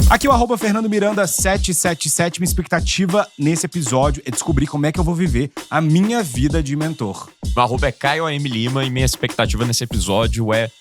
Aqui é o Fernando Miranda 777. Minha expectativa nesse episódio é descobrir como é que eu vou viver a minha vida de mentor. O é Caio AM Lima e minha expectativa nesse episódio é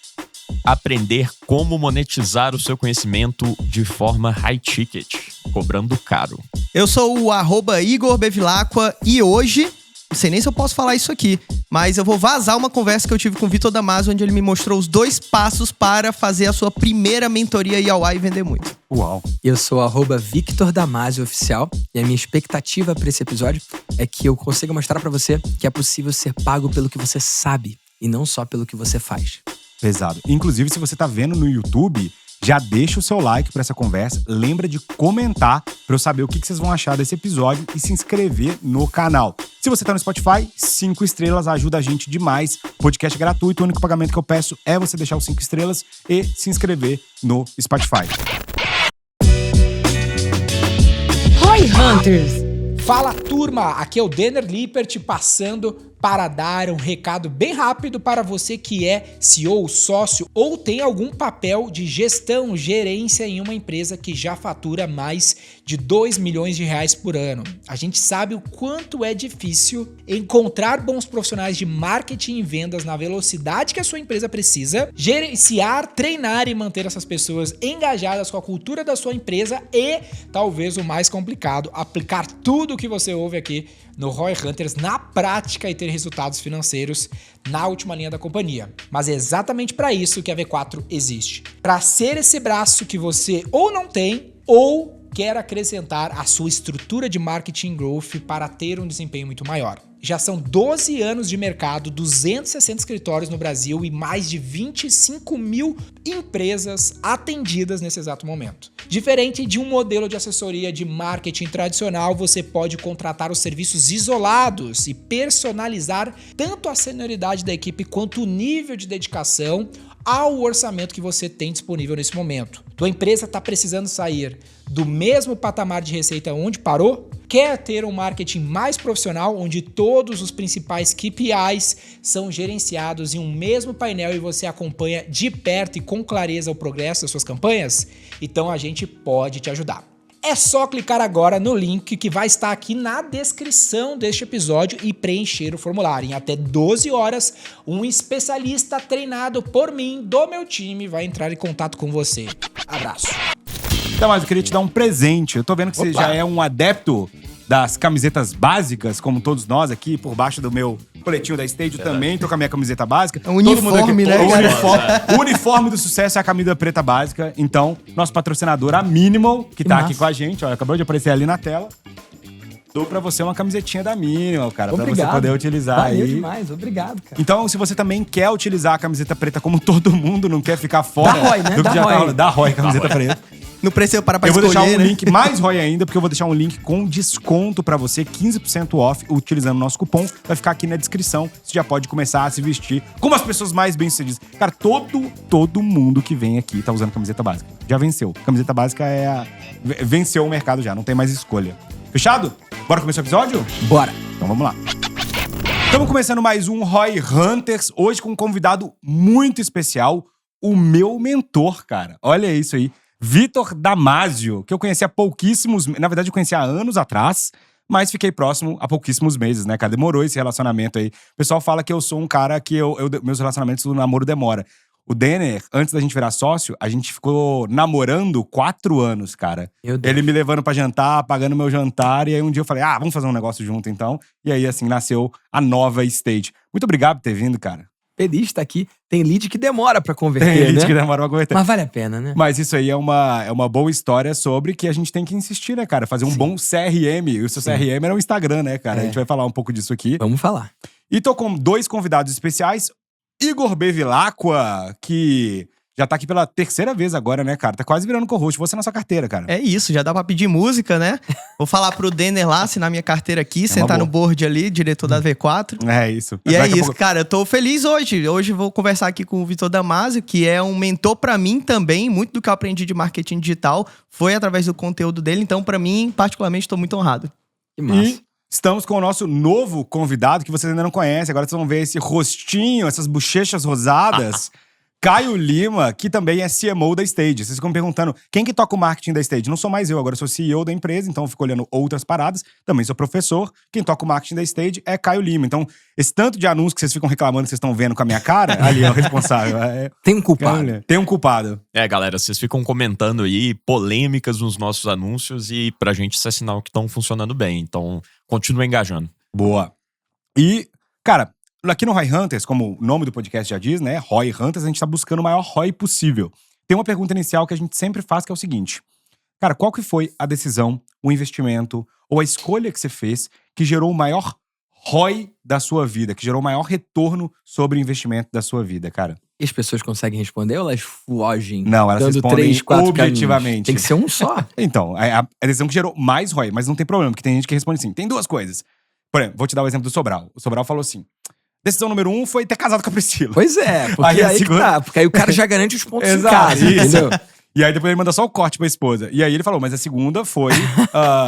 aprender como monetizar o seu conhecimento de forma high ticket, cobrando caro. Eu sou o Igor Bevilacqua e hoje, não sei nem se eu posso falar isso aqui, mas eu vou vazar uma conversa que eu tive com o Vitor Damasio, onde ele me mostrou os 2 passos para fazer a sua primeira mentoria IAA e vender muito. Uau! Eu sou o Victor Damasio Oficial e a minha expectativa para esse episódio é que eu consiga mostrar para você que é possível ser pago pelo que você sabe e não só pelo que você faz. Pesado. Inclusive, se você tá vendo no YouTube, já deixa o seu like pra essa conversa. Lembra de comentar pra eu saber o que vocês vão achar desse episódio e se inscrever no canal. Se você tá no Spotify, 5 estrelas ajuda a gente demais. Podcast é gratuito, o único pagamento que eu peço é você deixar os 5 estrelas e se inscrever no Spotify. Roy Hunters! Fala, turma! Aqui é o Denner Lippert passando para dar um recado bem rápido para você que é CEO, sócio ou tem algum papel de gestão, gerência em uma empresa que já fatura mais de 2 milhões de reais por ano. A gente sabe o quanto é difícil encontrar bons profissionais de marketing e vendas na velocidade que a sua empresa precisa, gerenciar, treinar e manter essas pessoas engajadas com a cultura da sua empresa e, talvez o mais complicado, aplicar tudo o que você ouve aqui no Roy Hunters na prática e ter resultados financeiros na última linha da companhia. Mas é exatamente para isso que a V4 existe. Para ser esse braço que você ou não tem ou quer acrescentar à sua estrutura de marketing growth para ter um desempenho muito maior. Já são 12 anos de mercado, 260 escritórios no Brasil e mais de 25 mil empresas atendidas nesse exato momento. Diferente de um modelo de assessoria de marketing tradicional, você pode contratar os serviços isolados e personalizar tanto a senioridade da equipe quanto o nível de dedicação ao orçamento que você tem disponível nesse momento. Tua empresa está precisando sair do mesmo patamar de receita onde parou? Quer ter um marketing mais profissional, onde todos os principais KPIs são gerenciados em um mesmo painel e você acompanha de perto e com clareza o progresso das suas campanhas? Então a gente pode te ajudar. É só clicar agora no link que vai estar aqui na descrição deste episódio e preencher o formulário. Em até 12 horas, um especialista treinado por mim, do meu time, vai entrar em contato com você. Abraço. Então, mas eu queria te dar um presente. Eu tô vendo que você já é um adepto das camisetas básicas, como todos nós aqui, por baixo do meu coletinho da Stage também, tô com a minha camiseta básica. É um uniforme, né? O uniforme do sucesso é a camisa preta básica. Então, nosso patrocinador, a Minimal, que tá aqui com a gente, ó, acabou de aparecer ali na tela. Dou pra você uma camisetinha da Minimal, cara, Obrigado. Pra você poder utilizar. Valeu aí. demais, obrigado, cara. Então, se você também quer utilizar a camiseta preta como todo mundo, não quer ficar fora Da Roy, né? do que Da já Roy. tá, da Roy, camiseta preta. Não precisa parar pra Eu vou escolher, deixar um né? link mais Roy ainda, porque eu vou deixar um link com desconto pra você, 15% off, utilizando o nosso cupom. Vai ficar aqui na descrição. Você já pode começar a se vestir como as pessoas mais bem-sucedidas. Cara, todo mundo que vem aqui tá usando camiseta básica. Já venceu. Camiseta básica venceu o mercado já, não tem mais escolha. Fechado? Bora começar o episódio? Bora. Então vamos lá. Estamos começando mais um Roy Hunters, hoje com um convidado muito especial, o meu mentor, cara. Olha isso aí. Vitor Damasio, que eu conheci há pouquíssimos... Na verdade, eu conheci há anos atrás, mas fiquei próximo há pouquíssimos meses, né, cara? Demorou esse relacionamento aí. O pessoal fala que eu sou um cara que meus relacionamentos do namoro demora. O Denner, antes da gente virar sócio, a gente ficou namorando 4 anos, cara. Meu Deus. Ele me levando pra jantar, pagando meu jantar, e aí um dia eu falei, vamos fazer um negócio junto, então. E aí, assim, nasceu a nova Stage. Muito obrigado por ter vindo, cara. Feliz de estar aqui. Tem lead que demora pra converter, Tem gente né? que demora pra converter. Mas vale a pena, né? Mas isso aí é uma boa história sobre que a gente tem que insistir, né, cara? Fazer um bom CRM. E o seu CRM era o Instagram, né, cara? A gente vai falar um pouco disso aqui. Vamos falar. E tô com 2 convidados especiais. Igor Bevilacqua, que já tá aqui pela 3ª vez agora, né, cara? Tá quase virando co-host. Você na sua carteira, cara. É isso, já dá pra pedir música, né? Vou falar pro Denner lá, assinar minha carteira aqui, sentar no board ali, diretor da V4. É isso. E é Daqui a isso, pouco- cara, eu tô feliz hoje. Hoje eu vou conversar aqui com o Vitor Damasio, que é um mentor pra mim também. Muito do que eu aprendi de marketing digital foi através do conteúdo dele. Então, pra mim, particularmente, tô muito honrado. Que massa. E estamos com o nosso novo convidado, que vocês ainda não conhecem. Agora vocês vão ver esse rostinho, essas bochechas rosadas. Caio Lima, que também é CMO da Stage. Vocês ficam me perguntando, quem que toca o marketing da Stage? Não sou mais eu, agora eu sou CEO da empresa, então eu fico olhando outras paradas. Também sou professor. Quem toca o marketing da Stage é Caio Lima. Então, esse tanto de anúncios que vocês ficam reclamando que vocês estão vendo com a minha cara, ali é o responsável. Tem um culpado. Tem um culpado. Galera, vocês ficam comentando aí polêmicas nos nossos anúncios e pra gente isso é sinal que estão funcionando bem. Então, continua engajando. Boa. E, cara, aqui no ROI Hunters, como o nome do podcast já diz, né? ROI Hunters, a gente tá buscando o maior ROI possível. Tem uma pergunta inicial que a gente sempre faz, que é o seguinte. Cara, qual que foi a decisão, o investimento ou a escolha que você fez que gerou o maior ROI da sua vida, que gerou o maior retorno sobre o investimento da sua vida, cara? E as pessoas conseguem responder ou elas fogem? Não, elas dando respondem 3, 4 objetivamente. caminhos? Tem que ser um só. Então, a decisão que gerou mais ROI, mas não tem problema, porque tem gente que responde assim, tem duas coisas. Por exemplo, vou te dar o exemplo do Sobral. O Sobral falou assim, decisão número 1 foi ter casado com a Priscila. Pois é, porque Aí a aí segunda- que tá. Porque aí o cara já garante os pontos em Exato, casa, isso. entendeu? E aí depois ele manda só o corte pra esposa. E aí ele falou, mas a segunda foi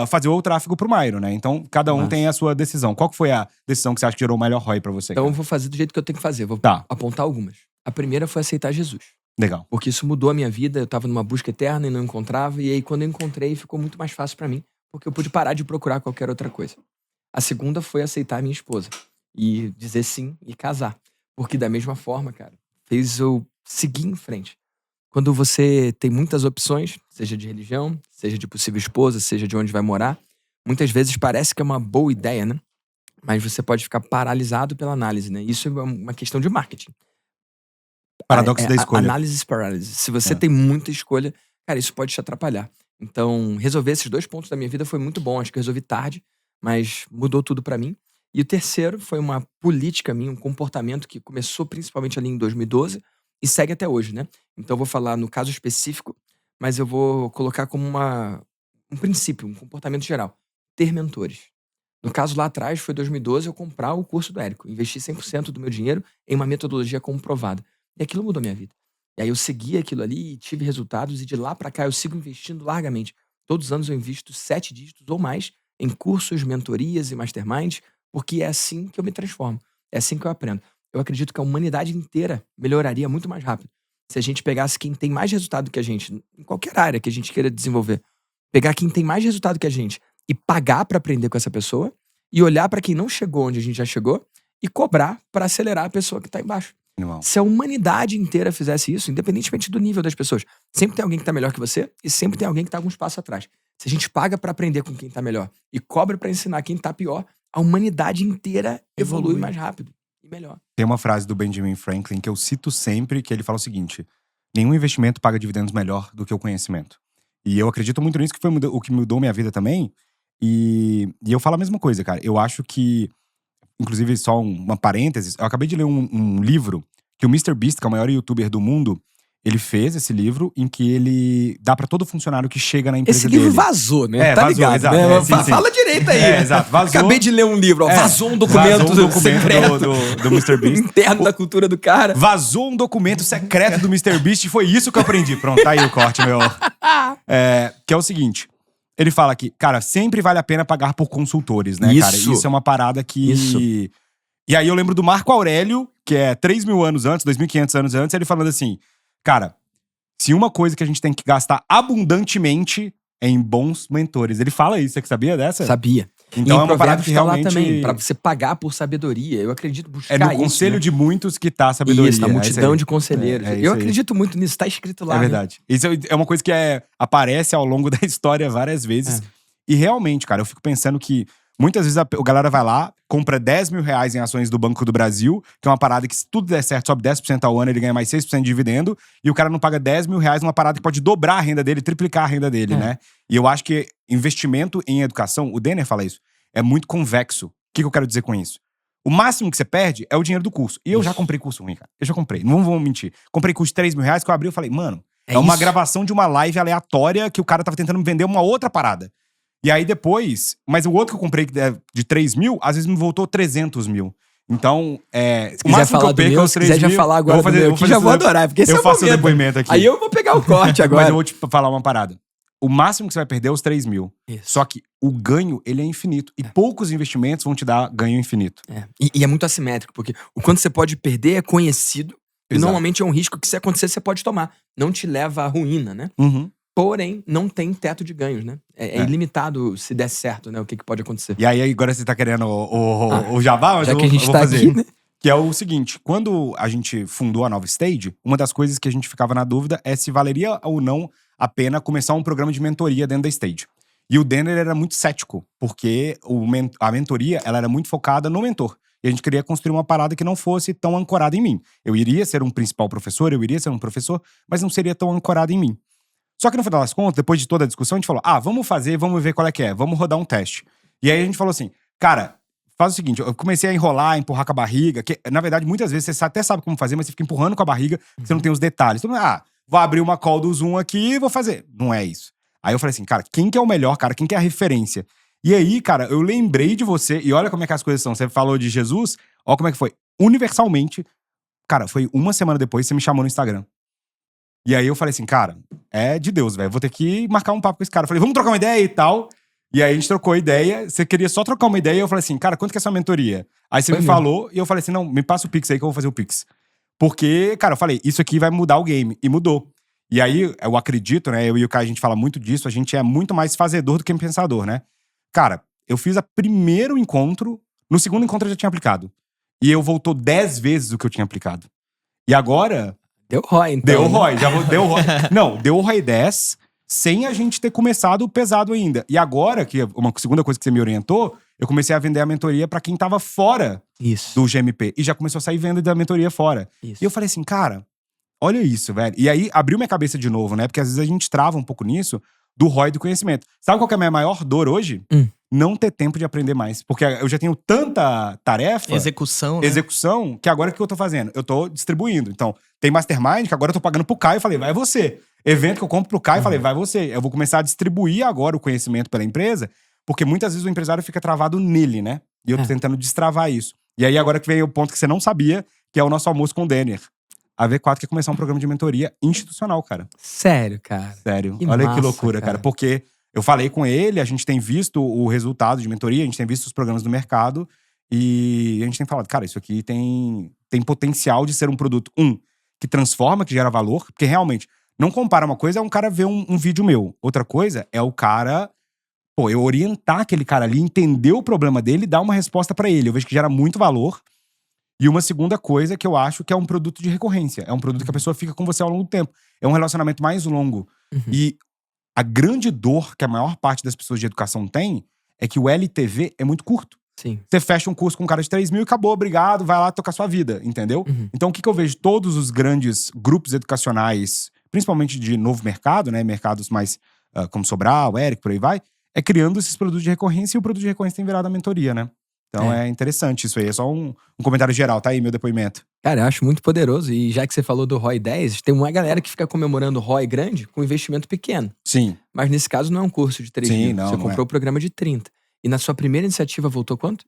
fazer o tráfego pro Mairo, né? Então, cada um Nossa. tem a sua decisão. Qual que foi a decisão que você acha que gerou o melhor ROI pra você? Então eu cara? vou fazer do jeito que eu tenho que fazer. Vou Tá. apontar algumas. A primeira foi aceitar Jesus. Legal. Porque isso mudou a minha vida. Eu tava numa busca eterna e não encontrava. E aí, quando eu encontrei, ficou muito mais fácil pra mim. Porque eu pude parar de procurar qualquer outra coisa. A segunda foi aceitar a minha esposa. E dizer sim e casar. Porque da mesma forma, cara, fez eu seguir em frente. Quando você tem muitas opções, seja de religião, seja de possível esposa, seja de onde vai morar, muitas vezes parece que é uma boa ideia, né? Mas você pode ficar paralisado pela análise, né? Isso é uma questão de marketing. Paradoxo da escolha. Análise paralysis. Se você É. tem muita escolha, cara, isso pode te atrapalhar. Então, resolver esses 2 pontos da minha vida foi muito bom. Acho que eu resolvi tarde, mas mudou tudo pra mim. E o terceiro foi uma política minha, um comportamento que começou principalmente ali em 2012 e segue até hoje, né? Então, eu vou falar no caso específico, mas eu vou colocar como um princípio, um comportamento geral. Ter mentores. No caso lá atrás, foi 2012, eu comprar o curso do Érico. Investi 100% do meu dinheiro em uma metodologia comprovada. E aquilo mudou minha vida. E aí eu segui aquilo ali e tive resultados. E de lá pra cá eu sigo investindo largamente. Todos os anos eu invisto 7 dígitos ou mais em cursos, mentorias e masterminds, porque é assim que eu me transformo. É assim que eu aprendo. Eu acredito que a humanidade inteira melhoraria muito mais rápido. Se a gente pegasse quem tem mais resultado que a gente, em qualquer área que a gente queira desenvolver, pegar quem tem mais resultado que a gente e pagar pra aprender com essa pessoa e olhar pra quem não chegou onde a gente já chegou e cobrar pra acelerar a pessoa que tá embaixo. Animal. Se a humanidade inteira fizesse isso, independentemente do nível das pessoas, sempre tem alguém que tá melhor que você e sempre tem alguém que tá alguns passos atrás. Se a gente paga pra aprender com quem tá melhor e cobra pra ensinar quem tá pior, a humanidade inteira evolui mais rápido e melhor. Tem uma frase do Benjamin Franklin que eu cito sempre, que ele fala o seguinte, nenhum investimento paga dividendos melhor do que o conhecimento. E eu acredito muito nisso, que foi o que mudou minha vida também. E eu falo a mesma coisa, cara. Eu acho que, inclusive, só uma parênteses, eu acabei de ler um livro que o MrBeast, que é o maior youtuber do mundo, ele fez esse livro em que ele dá pra todo funcionário que chega na empresa Esse livro dele. vazou, né? É, tá vazou, ligado, exato. né? É, sim, sim. Fala direito aí. É, exato, vazou. Acabei de ler um livro, ó. É, Vazou um documento, vazou um documento secreto. do MrBeast. Interno da cultura do cara. Vazou um documento secreto do MrBeast e foi isso que eu aprendi. Pronto, tá aí o corte, meu. Que é o seguinte. Ele fala que, cara, sempre vale a pena pagar por consultores, né, cara? Isso. Isso é uma parada que... Isso. E aí eu lembro do Marco Aurélio, que é 3.000 anos antes, 2.500 anos antes, ele falando assim, cara, se uma coisa que a gente tem que gastar abundantemente é em bons mentores. Ele fala isso, você que sabia dessa? Sabia. Então e é uma parada que tá lá realmente... também, pra você pagar por sabedoria. Eu acredito buscar É no isso, conselho né? de muitos que tá a sabedoria. Isso, na É multidão aí. de conselheiros. É isso Eu aí. acredito muito nisso, tá escrito lá. É né? verdade. Isso é uma coisa que aparece ao longo da história várias vezes. E realmente, cara, eu fico pensando que muitas vezes a galera vai lá, compra 10 mil reais em ações do Banco do Brasil, que é uma parada que, se tudo der certo, sobe 10% ao ano, ele ganha mais 6% de dividendo, e o cara não paga 10 mil reais numa parada que pode dobrar a renda dele, triplicar a renda dele, né? E eu acho que investimento em educação, o Denner fala isso, é muito convexo. O que eu quero dizer com isso? O máximo que você perde é o dinheiro do curso. E eu já comprei curso ruim, cara. Eu já comprei. Não vou mentir. Comprei curso de 3 mil reais que eu abri e falei, mano, é uma isso. gravação de uma live aleatória que o cara tava tentando me vender uma outra parada. E aí depois, mas o outro que eu comprei de 3 mil, às vezes me voltou 300 mil. Então, Se o quiser máximo que falar eu do perco é meu, os se 3 quiser mil. já falar agora eu vou do meu aqui, já vou adorar, porque esse eu é o faço o momento. depoimento aqui. Aí eu vou pegar o corte agora. Mas eu vou te falar uma parada. O máximo que você vai perder é os 3 mil. Isso. Só que o ganho, ele é infinito. E poucos investimentos vão te dar ganho infinito. E é muito assimétrico, porque o quanto você pode perder é conhecido E normalmente é um risco que, se acontecer, você pode tomar. Não te leva à ruína, né? Uhum. Porém, não tem teto de ganhos, né? É ilimitado se der certo, né? O que pode acontecer. E aí, agora você tá querendo o jabá, mas Já eu que a gente vou tá fazer. aqui, né? Que é o seguinte, quando a gente fundou a Nova Stage, uma das coisas que a gente ficava na dúvida é se valeria ou não a pena começar um programa de mentoria dentro da Stage. E o Denner era muito cético, porque a mentoria ela era muito focada no mentor. E a gente queria construir uma parada que não fosse tão ancorada em mim. Eu iria ser um principal professor, eu iria ser um professor, mas não seria tão ancorada em mim. Só que no final das contas, depois de toda a discussão, a gente falou, vamos fazer, vamos ver qual é que é, vamos rodar um teste. E aí a gente falou assim, cara, faz o seguinte, eu comecei a enrolar, empurrar com a barriga, que na verdade muitas vezes você até sabe como fazer, mas você fica empurrando com a barriga, você não tem os detalhes. Então, vou abrir uma call do Zoom aqui e vou fazer. Não é isso. Aí eu falei assim, cara, quem que é o melhor, cara? Quem que é a referência? E aí, cara, eu lembrei de você, e olha como é que as coisas são. Você falou de Jesus, olha como é que foi. Universalmente, cara, foi uma semana depois, você me chamou no Instagram. E aí eu falei assim, cara, é de Deus, velho. Vou ter que marcar um papo com esse cara. Eu falei, vamos trocar uma ideia e tal. E aí a gente trocou ideia. Você queria só trocar uma ideia. E eu falei assim, cara, quanto que é essa mentoria? Aí você me falou e eu falei assim, não, me passa o Pix aí que eu vou fazer o Pix. Porque, cara, eu falei, isso aqui vai mudar o game. E mudou. E aí, eu acredito, né? Eu e o Caio, a gente fala muito disso. A gente é muito mais fazedor do que pensador, né? Cara, eu fiz o primeiro encontro. No segundo encontro eu já tinha aplicado. E eu voltou 10 vezes o que eu tinha aplicado. E agora... Deu ROI, então. Deu ROI, deu ROI. Não, deu ROI 10, sem a gente ter começado pesado ainda. E agora, que uma segunda coisa que você me orientou, eu comecei a vender a mentoria pra quem tava fora do GMP. E já começou a sair venda da mentoria fora. Isso. E eu falei assim, cara, olha isso, velho. E aí, abriu minha cabeça de novo, né? Porque às vezes a gente trava um pouco nisso do ROI do conhecimento. Sabe qual que é a minha maior dor hoje? Não ter tempo de aprender mais. Porque eu já tenho tanta tarefa... Execução, né? Execução, que agora o que eu tô fazendo? Eu tô distribuindo. Então, tem Mastermind, que agora eu tô pagando pro Caio. Eu falei, vai você. Evento que eu compro pro Caio, falei, vai você. Eu vou começar a distribuir agora o conhecimento pela empresa, porque muitas vezes o empresário fica travado nele, né? E eu tô tentando destravar isso. E aí, agora que vem o ponto que você não sabia, que é o nosso almoço com o Denner. A V4 quer começar um programa de mentoria institucional, cara. Sério, cara. Sério. Que Olha massa, que loucura, cara. Porque eu falei com ele, a gente tem visto o resultado de mentoria, a gente tem visto os programas do mercado e a gente tem falado, cara, isso aqui tem potencial de ser um produto, que transforma, que gera valor, porque realmente, não compara uma coisa, é um cara ver um vídeo meu. Outra coisa é o cara, eu orientar aquele cara ali, entender o problema dele e dar uma resposta pra ele. Eu vejo que gera muito valor. E uma segunda coisa que eu acho que é um produto de recorrência. É um produto que a pessoa fica com você ao longo do tempo. É um relacionamento mais longo. E a grande dor que a maior parte das pessoas de educação tem é que o LTV é muito curto. Sim. Você fecha um curso com um cara de 3 mil e acabou, obrigado, vai lá tocar sua vida, entendeu? Então o que eu vejo? Todos os grandes grupos educacionais, principalmente de novo mercado, né? Mercados mais como Sobral, Eric, por aí vai, é criando esses produtos de recorrência e o produto de recorrência tem virado a mentoria, né? Então é interessante isso aí. É só um comentário geral, tá aí meu depoimento. Cara, eu acho muito poderoso. E já que você falou do ROI 10, tem uma galera que fica comemorando ROI grande com investimento pequeno. Sim. Mas nesse caso não é um curso de 3 mil. Não, você não comprou o programa de 30. E na sua primeira iniciativa voltou quanto?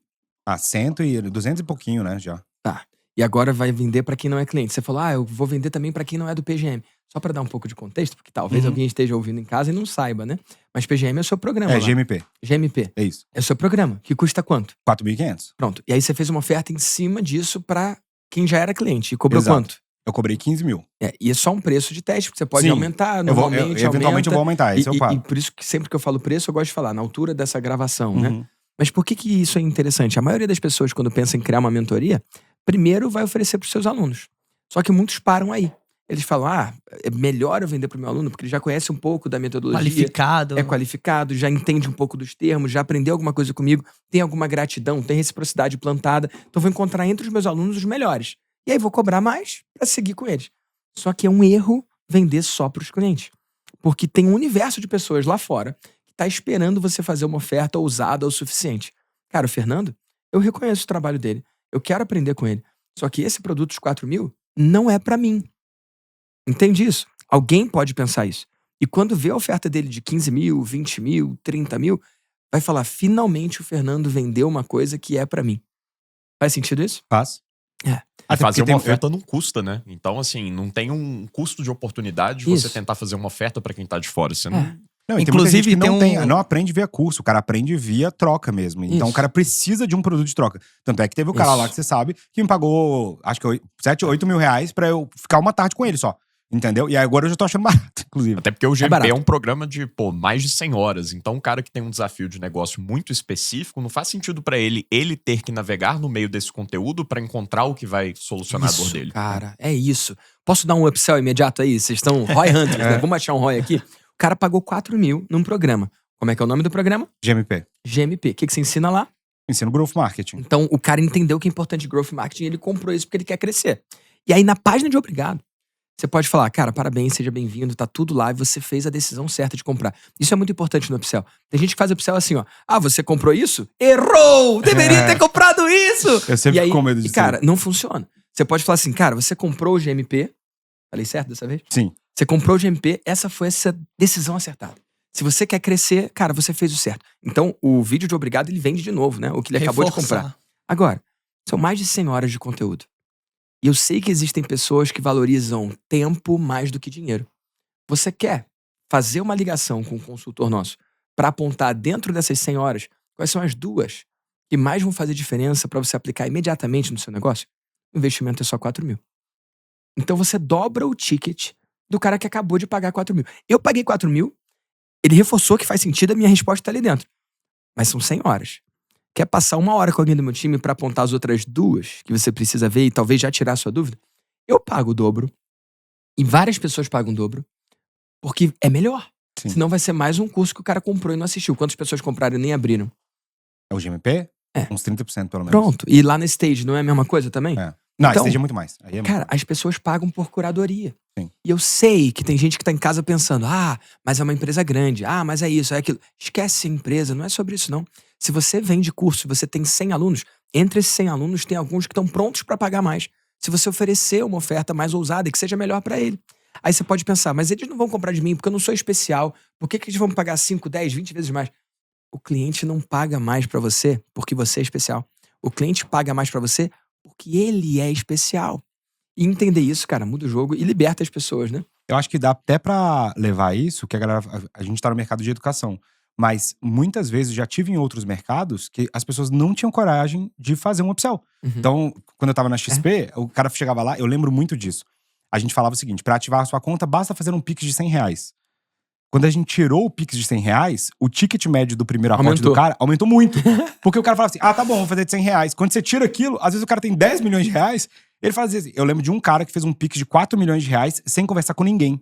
200 e pouquinho, né, já. Tá. E agora vai vender pra quem não é cliente. Você falou, eu vou vender também pra quem não é do PGM. Só pra dar um pouco de contexto, porque talvez alguém esteja ouvindo em casa e não saiba, né? Mas PGM é o seu programa lá. GMP. GMP. É isso. É o seu programa, que custa quanto? 4.500. Pronto. E aí você fez uma oferta em cima disso pra quem já era cliente. E cobrou Exato. Quanto? Eu cobrei 15 mil. E é só um preço de teste, porque você pode Sim. aumentar, normalmente eventualmente eu vou aumentar, esse é o papo. E por isso que sempre que eu falo preço, eu gosto de falar na altura dessa gravação, né? Mas por que isso é interessante? A maioria das pessoas, quando pensa em criar uma mentoria, primeiro vai oferecer para os seus alunos. Só que muitos param aí. Eles falam, é melhor eu vender para o meu aluno, porque ele já conhece um pouco da metodologia. Qualificado. É qualificado, já entende um pouco dos termos, já aprendeu alguma coisa comigo, tem alguma gratidão, tem reciprocidade plantada. Então vou encontrar entre os meus alunos os melhores. E aí vou cobrar mais para seguir com eles. Só que é um erro vender só para os clientes. Porque tem um universo de pessoas lá fora que tá esperando você fazer uma oferta ousada o suficiente. Cara, o Fernando, eu reconheço o trabalho dele. Eu quero aprender com ele. Só que esse produto dos 4 mil não é para mim. Entende isso? Alguém pode pensar isso. E quando vê a oferta dele de 15 mil, 20 mil, 30 mil, vai falar, finalmente o Fernando vendeu uma coisa que é para mim. Faz sentido isso? Faz. E fazer uma oferta não custa, né? Então, assim, não tem um custo de oportunidade de você tentar fazer uma oferta pra quem tá de fora. Você não... Não, e tem muita gente Inclusive, que não, tem não aprende via curso, o cara aprende via troca mesmo. Então Isso. o cara precisa de um produto de troca. Tanto é que teve o cara Isso. lá que você sabe, que me pagou, acho que 7, 8 mil reais pra eu ficar uma tarde com ele só. Entendeu? E agora eu já tô achando barato, inclusive. Até porque o GMP barato. é um programa de, mais de 100 horas. Então, um cara que tem um desafio de negócio muito específico, não faz sentido pra ele ter que navegar no meio desse conteúdo pra encontrar o que vai solucionar a dor Isso, dele. cara, é isso. Posso dar um upsell imediato aí? Vocês estão Roy Hunters, né? Vamos achar um Roy aqui. O cara pagou 4 mil num programa. Como é que é o nome do programa? GMP. GMP. O que você ensina lá? Ensino Growth Marketing. Então, o cara entendeu que é importante growth marketing e ele comprou isso porque ele quer crescer. E aí, na página de obrigado, você pode falar, cara, parabéns, seja bem-vindo, tá tudo lá e você fez a decisão certa de comprar. Isso é muito importante no upsell. Tem gente que faz upsell assim, ó. Ah, você comprou isso? Errou! Deveria ter comprado isso! Eu sempre E aí, fico com medo disso. cara, não funciona. Você pode falar assim, cara, você comprou o GMP. Falei certo dessa vez? Sim. Você comprou o GMP, essa foi essa decisão acertada. Se você quer crescer, cara, você fez o certo. Então, o vídeo de obrigado, ele vende de novo, né? O que ele acabou de comprar. Agora, são mais de 100 horas de conteúdo. E eu sei que existem pessoas que valorizam tempo mais do que dinheiro. Você quer fazer uma ligação com um consultor nosso para apontar dentro dessas 100 horas quais são as 2 que mais vão fazer diferença para você aplicar imediatamente no seu negócio? O investimento é só 4 mil. Então você dobra o ticket do cara que acabou de pagar 4 mil. Eu paguei 4 mil, ele reforçou que faz sentido, a minha resposta tá ali dentro. Mas são 100 horas. Quer passar 1 hora com alguém do meu time pra apontar as outras 2 que você precisa ver e talvez já tirar a sua dúvida? Eu pago o dobro. E várias pessoas pagam o dobro. Porque é melhor. Sim. Senão vai ser mais um curso que o cara comprou e não assistiu. Quantas pessoas compraram e nem abriram? É o GMP? É. Uns 30% pelo menos. Pronto. E lá na Stage não é a mesma coisa também? É. Não, Então, esse é muito mais. Aí é cara, as pessoas pagam por curadoria. Sim. E eu sei que tem gente que tá em casa pensando, mas é uma empresa grande, mas é isso, é aquilo. Esquece a empresa, não é sobre isso não. Se você vende curso, você tem 100 alunos, entre esses 100 alunos tem alguns que estão prontos para pagar mais. Se você oferecer uma oferta mais ousada e que seja melhor para ele. Aí você pode pensar, mas eles não vão comprar de mim porque eu não sou especial. Por que eles vão me pagar 5, 10, 20 vezes mais? O cliente não paga mais para você porque você é especial. O cliente paga mais para você porque ele é especial. E entender isso, cara, muda o jogo e liberta as pessoas, né? Eu acho que dá até pra levar isso, que a gente tá no mercado de educação. Mas muitas vezes já tive em outros mercados que as pessoas não tinham coragem de fazer um upsell. Então, quando eu tava na XP, o cara chegava lá, eu lembro muito disso. A gente falava o seguinte, pra ativar a sua conta, basta fazer um Pix de 100 reais. Quando a gente tirou o Pix de 100 reais, o ticket médio do primeiro aporte do cara aumentou muito. Porque o cara falava assim, tá bom, vou fazer de 100 reais. Quando você tira aquilo, às vezes o cara tem 10 milhões de reais, ele fazia assim. Eu lembro de um cara que fez um Pix de 4 milhões de reais sem conversar com ninguém.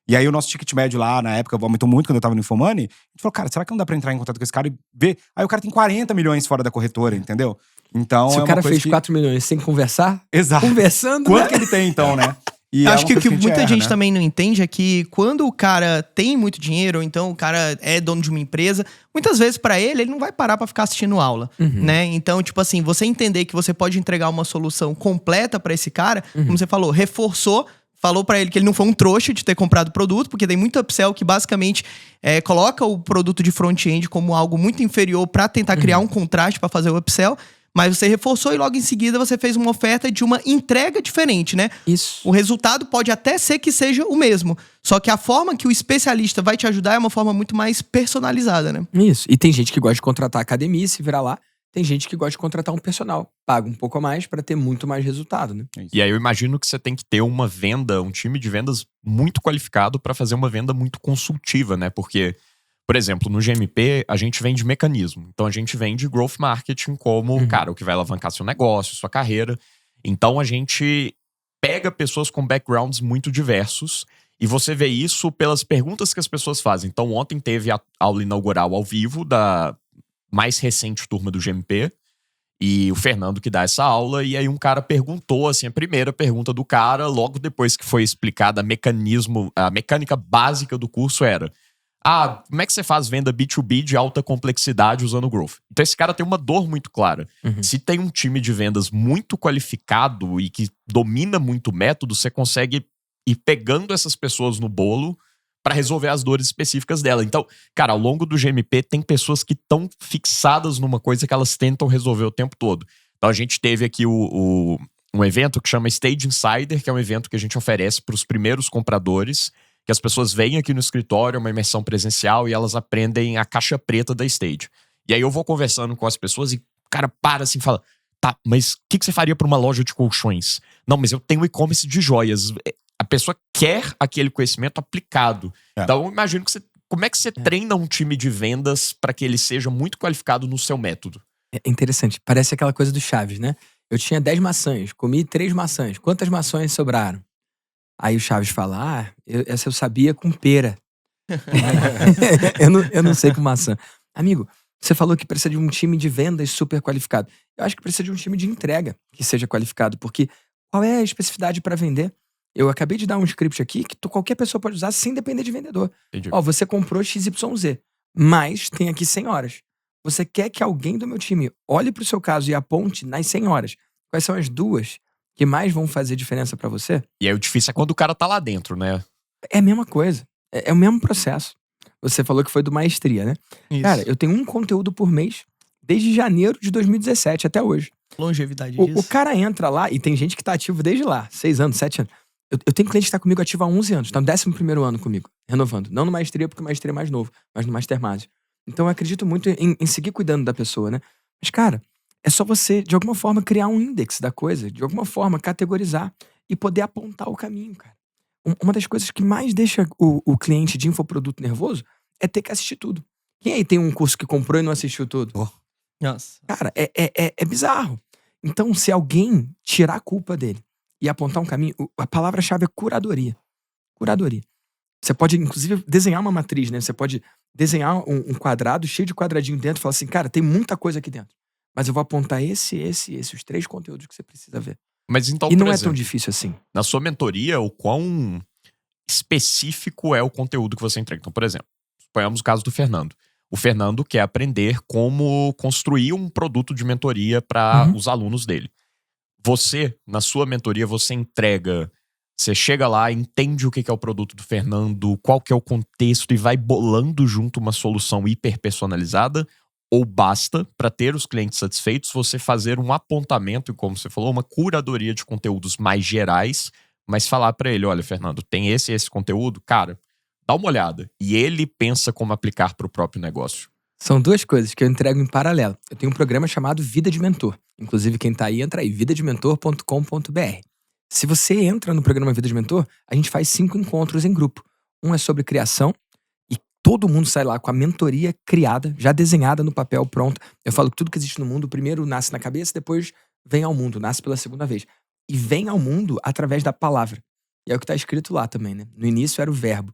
E aí o nosso ticket médio lá, na época, aumentou muito quando eu tava no Infomoney. A gente falou, cara, será que não dá pra entrar em contato com esse cara e ver? Aí o cara tem 40 milhões fora da corretora, entendeu? Então, Se o cara fez 4 milhões sem conversar, Exato. conversando, Quanto né? que ele tem então, né? E Eu acho que o uma que coisa muita erra, gente né? também não entende é que quando o cara tem muito dinheiro, ou então o cara é dono de uma empresa, muitas vezes pra ele não vai parar pra ficar assistindo aula, né? Então, tipo assim, você entender que você pode entregar uma solução completa pra esse cara, como você falou, reforçou, falou pra ele que ele não foi um trouxa de ter comprado o produto, porque tem muito upsell que basicamente coloca o produto de front-end como algo muito inferior pra tentar criar um contraste pra fazer o upsell. Mas você reforçou e logo em seguida você fez uma oferta de uma entrega diferente, né? Isso. O resultado pode até ser que seja o mesmo. Só que a forma que o especialista vai te ajudar é uma forma muito mais personalizada, né? Isso. E tem gente que gosta de contratar academia e se virar lá. Tem gente que gosta de contratar um personal. Paga um pouco a mais pra ter muito mais resultado, né? E aí eu imagino que você tem que ter uma venda, um time de vendas muito qualificado pra fazer uma venda muito consultiva, né? Porque, por exemplo, no GMP, a gente vende mecanismo. Então, a gente vende growth marketing como, cara, o que vai alavancar seu negócio, sua carreira. Então, a gente pega pessoas com backgrounds muito diversos e você vê isso pelas perguntas que as pessoas fazem. Então, ontem teve a aula inaugural ao vivo da mais recente turma do GMP e o Fernando que dá essa aula. E aí, um cara perguntou, assim, a primeira pergunta do cara, logo depois que foi explicada a mecânica básica do curso era: como é que você faz venda B2B de alta complexidade usando o Growth? Então esse cara tem uma dor muito clara. Se tem um time de vendas muito qualificado e que domina muito o método, você consegue ir pegando essas pessoas no bolo para resolver as dores específicas dela. Então, cara, ao longo do GMP tem pessoas que estão fixadas numa coisa que elas tentam resolver o tempo todo. Então a gente teve aqui um evento que chama Stage Insider, que é um evento que a gente oferece para os primeiros compradores, que as pessoas vêm aqui no escritório, uma imersão presencial, e elas aprendem a caixa preta da Stage. E aí eu vou conversando com as pessoas e o cara para assim e fala, tá, mas o que você faria pra uma loja de colchões? Não, mas eu tenho e-commerce de joias. A pessoa quer aquele conhecimento aplicado. Então eu imagino que como é que você treina um time de vendas pra que ele seja muito qualificado no seu método? É interessante. Parece aquela coisa do Chaves, né? Eu tinha 10 maçãs, comi 3 maçãs. Quantas maçãs sobraram? Aí o Chaves fala, essa eu sabia com pera. eu não sei com maçã. Amigo, você falou que precisa de um time de vendas super qualificado. Eu acho que precisa de um time de entrega que seja qualificado, porque qual é a especificidade para vender? Eu acabei de dar um script aqui que qualquer pessoa pode usar sem depender de vendedor. Entendi. Ó, você comprou XYZ, mas tem aqui 100 horas. Você quer que alguém do meu time olhe pro seu caso e aponte nas 100 horas. Quais são as 2 que mais vão fazer diferença pra você? E aí o difícil é quando o cara tá lá dentro, né? É a mesma coisa. É o mesmo processo. Você falou que foi do Maestria, né? Isso. Cara, eu tenho um conteúdo por mês desde janeiro de 2017 até hoje. Longevidade O disso. cara entra lá e tem gente que tá ativo desde lá, 6 anos, 7 anos. Eu tenho cliente que tá comigo ativo há 11 anos, tá no 11º ano comigo, renovando. Não no Maestria, porque o Maestria é mais novo, mas no Mastermind. Então eu acredito muito em seguir cuidando da pessoa, né? Mas, cara, é só você, de alguma forma, criar um índice da coisa, de alguma forma, categorizar e poder apontar o caminho, cara. Uma das coisas que mais deixa o cliente de infoproduto nervoso é ter que assistir tudo. Quem aí tem um curso que comprou e não assistiu tudo? Nossa. Cara, é bizarro. Então, se alguém tirar a culpa dele e apontar um caminho, a palavra-chave é curadoria. Curadoria. Você pode, inclusive, desenhar uma matriz, né? Você pode desenhar um quadrado cheio de quadradinho dentro e falar assim, cara, tem muita coisa aqui dentro. Mas eu vou apontar os 3 conteúdos que você precisa ver. Mas então, E não por é exemplo, tão difícil assim. na sua mentoria, o quão específico é o conteúdo que você entrega? Então, por exemplo, suponhamos o caso do Fernando. O Fernando quer aprender como construir um produto de mentoria para os alunos dele. Você, na sua mentoria, você entrega... Você chega lá, entende o que é o produto do Fernando, qual que é o contexto e vai bolando junto uma solução hiper personalizada? Ou basta, para ter os clientes satisfeitos, você fazer um apontamento e, como você falou, uma curadoria de conteúdos mais gerais, mas falar para ele, olha, Fernando, tem esse conteúdo? Cara, dá uma olhada. E ele pensa como aplicar para o próprio negócio. São 2 coisas que eu entrego em paralelo. Eu tenho um programa chamado Vida de Mentor. Inclusive, quem tá aí, entra aí, vidadementor.com.br. Se você entra no programa Vida de Mentor, a gente faz 5 encontros em grupo. Um é sobre criação e todo mundo sai lá com a mentoria criada, já desenhada no papel, pronto. Eu falo que tudo que existe no mundo, primeiro nasce na cabeça, depois vem ao mundo, nasce pela segunda vez. E vem ao mundo através da palavra. E é o que tá escrito lá também, né? No início era o verbo.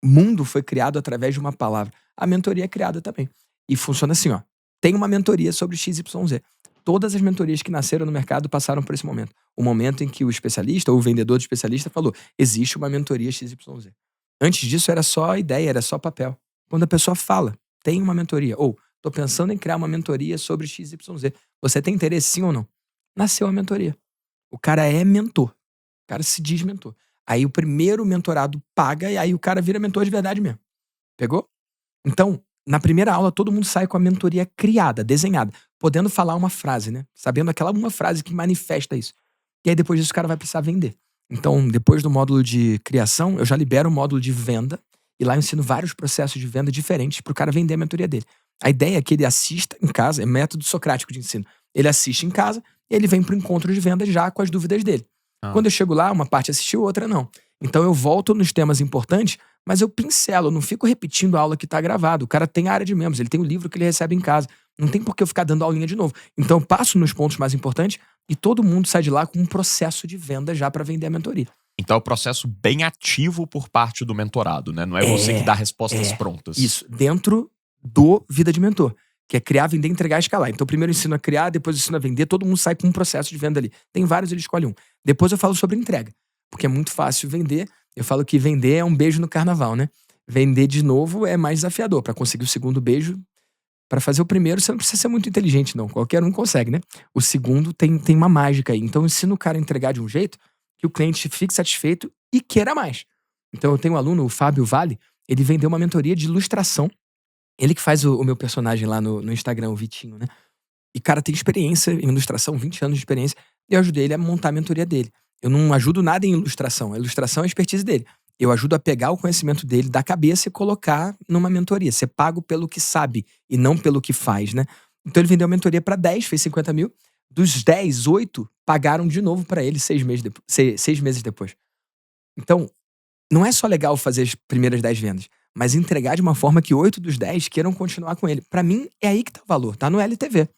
Mundo foi criado através de uma palavra. A mentoria é criada também. E funciona assim, ó. Tem uma mentoria sobre XYZ. Todas as mentorias que nasceram no mercado passaram por esse momento. O momento em que o especialista ou o vendedor do especialista falou, existe uma mentoria XYZ. Antes disso era só ideia, era só papel. Quando a pessoa fala, tem uma mentoria, ou tô pensando em criar uma mentoria sobre XYZ. Você tem interesse sim ou não? Nasceu a mentoria. O cara é mentor. O cara se diz mentor. Aí o primeiro mentorado paga e aí o cara vira mentor de verdade mesmo. Pegou? Então, na primeira aula, todo mundo sai com a mentoria criada, desenhada, podendo falar uma frase, né? Sabendo aquela uma frase que manifesta isso. E aí, depois disso, o cara vai precisar vender. Então, depois do módulo de criação, eu já libero o módulo de venda e lá eu ensino vários processos de venda diferentes para o cara vender a mentoria dele. A ideia é que ele assista em casa, é método socrático de ensino. Ele assiste em casa e ele vem pro encontro de venda já com as dúvidas dele. Quando eu chego lá, uma parte assistiu, outra não. Então eu volto nos temas importantes, mas eu pincelo, eu não fico repetindo a aula que tá gravada. O cara tem a área de membros, ele tem o livro que ele recebe em casa. Não tem por que eu ficar dando aulinha de novo. Então eu passo nos pontos mais importantes e todo mundo sai de lá com um processo de venda já para vender a mentoria. Então é um processo bem ativo por parte do mentorado, né? Não é você que dá respostas prontas. Isso, dentro do Vida de Mentor, que é criar, vender, entregar e escalar. Então primeiro eu ensino a criar, depois eu ensino a vender, todo mundo sai com um processo de venda ali. Tem vários, ele escolhe um. Depois eu falo sobre entrega, porque é muito fácil vender. Eu falo que vender é um beijo no carnaval, né? Vender de novo é mais desafiador. Para conseguir o segundo beijo, para fazer o primeiro, você não precisa ser muito inteligente, não. Qualquer um consegue, né? O segundo tem uma mágica aí. Então eu ensino o cara a entregar de um jeito que o cliente fique satisfeito e queira mais. Então eu tenho um aluno, o Fábio Vale, ele vendeu uma mentoria de ilustração. Ele que faz o meu personagem lá no Instagram, o Vitinho, né? E cara tem experiência em ilustração, 20 anos de experiência. E eu ajudei ele a montar a mentoria dele. Eu não ajudo nada em ilustração. A ilustração é a expertise dele. Eu ajudo a pegar o conhecimento dele da cabeça e colocar numa mentoria. Você paga pelo que sabe e não pelo que faz, né? Então ele vendeu a mentoria para 10, fez 50 mil. Dos 10, 8 pagaram de novo para ele 6 meses depois. Então, não é só legal fazer as primeiras 10 vendas, mas entregar de uma forma que 8 dos 10 queiram continuar com ele. Para mim, é aí que tá o valor, tá no LTV.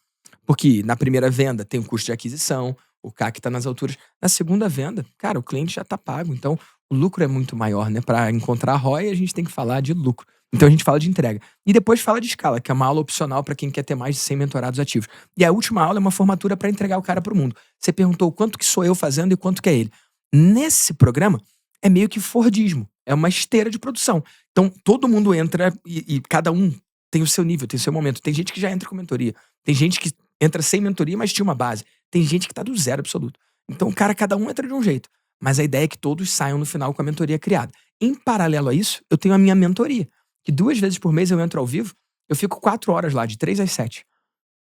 Porque na primeira venda tem o custo de aquisição, o CAC tá nas alturas. Na segunda venda, cara, o cliente já tá pago. Então, o lucro é muito maior, né? Para encontrar ROI, a gente tem que falar de lucro. Então, a gente fala de entrega. E depois fala de escala, que é uma aula opcional para quem quer ter mais de 100 mentorados ativos. E a última aula é uma formatura para entregar o cara pro mundo. Você perguntou quanto que sou eu fazendo e quanto que é ele. Nesse programa, é meio que Fordismo. É uma esteira de produção. Então, todo mundo entra e cada um tem o seu nível, tem o seu momento. Tem gente que já entra com mentoria. Tem gente que entra sem mentoria, mas tinha uma base. Tem gente que tá do zero absoluto. Então, cada um entra de um jeito. Mas a ideia é que todos saiam no final com a mentoria criada. Em paralelo a isso, eu tenho a minha mentoria. Que 2 vezes por mês eu entro ao vivo, eu fico 4 horas lá, de 3 às 7.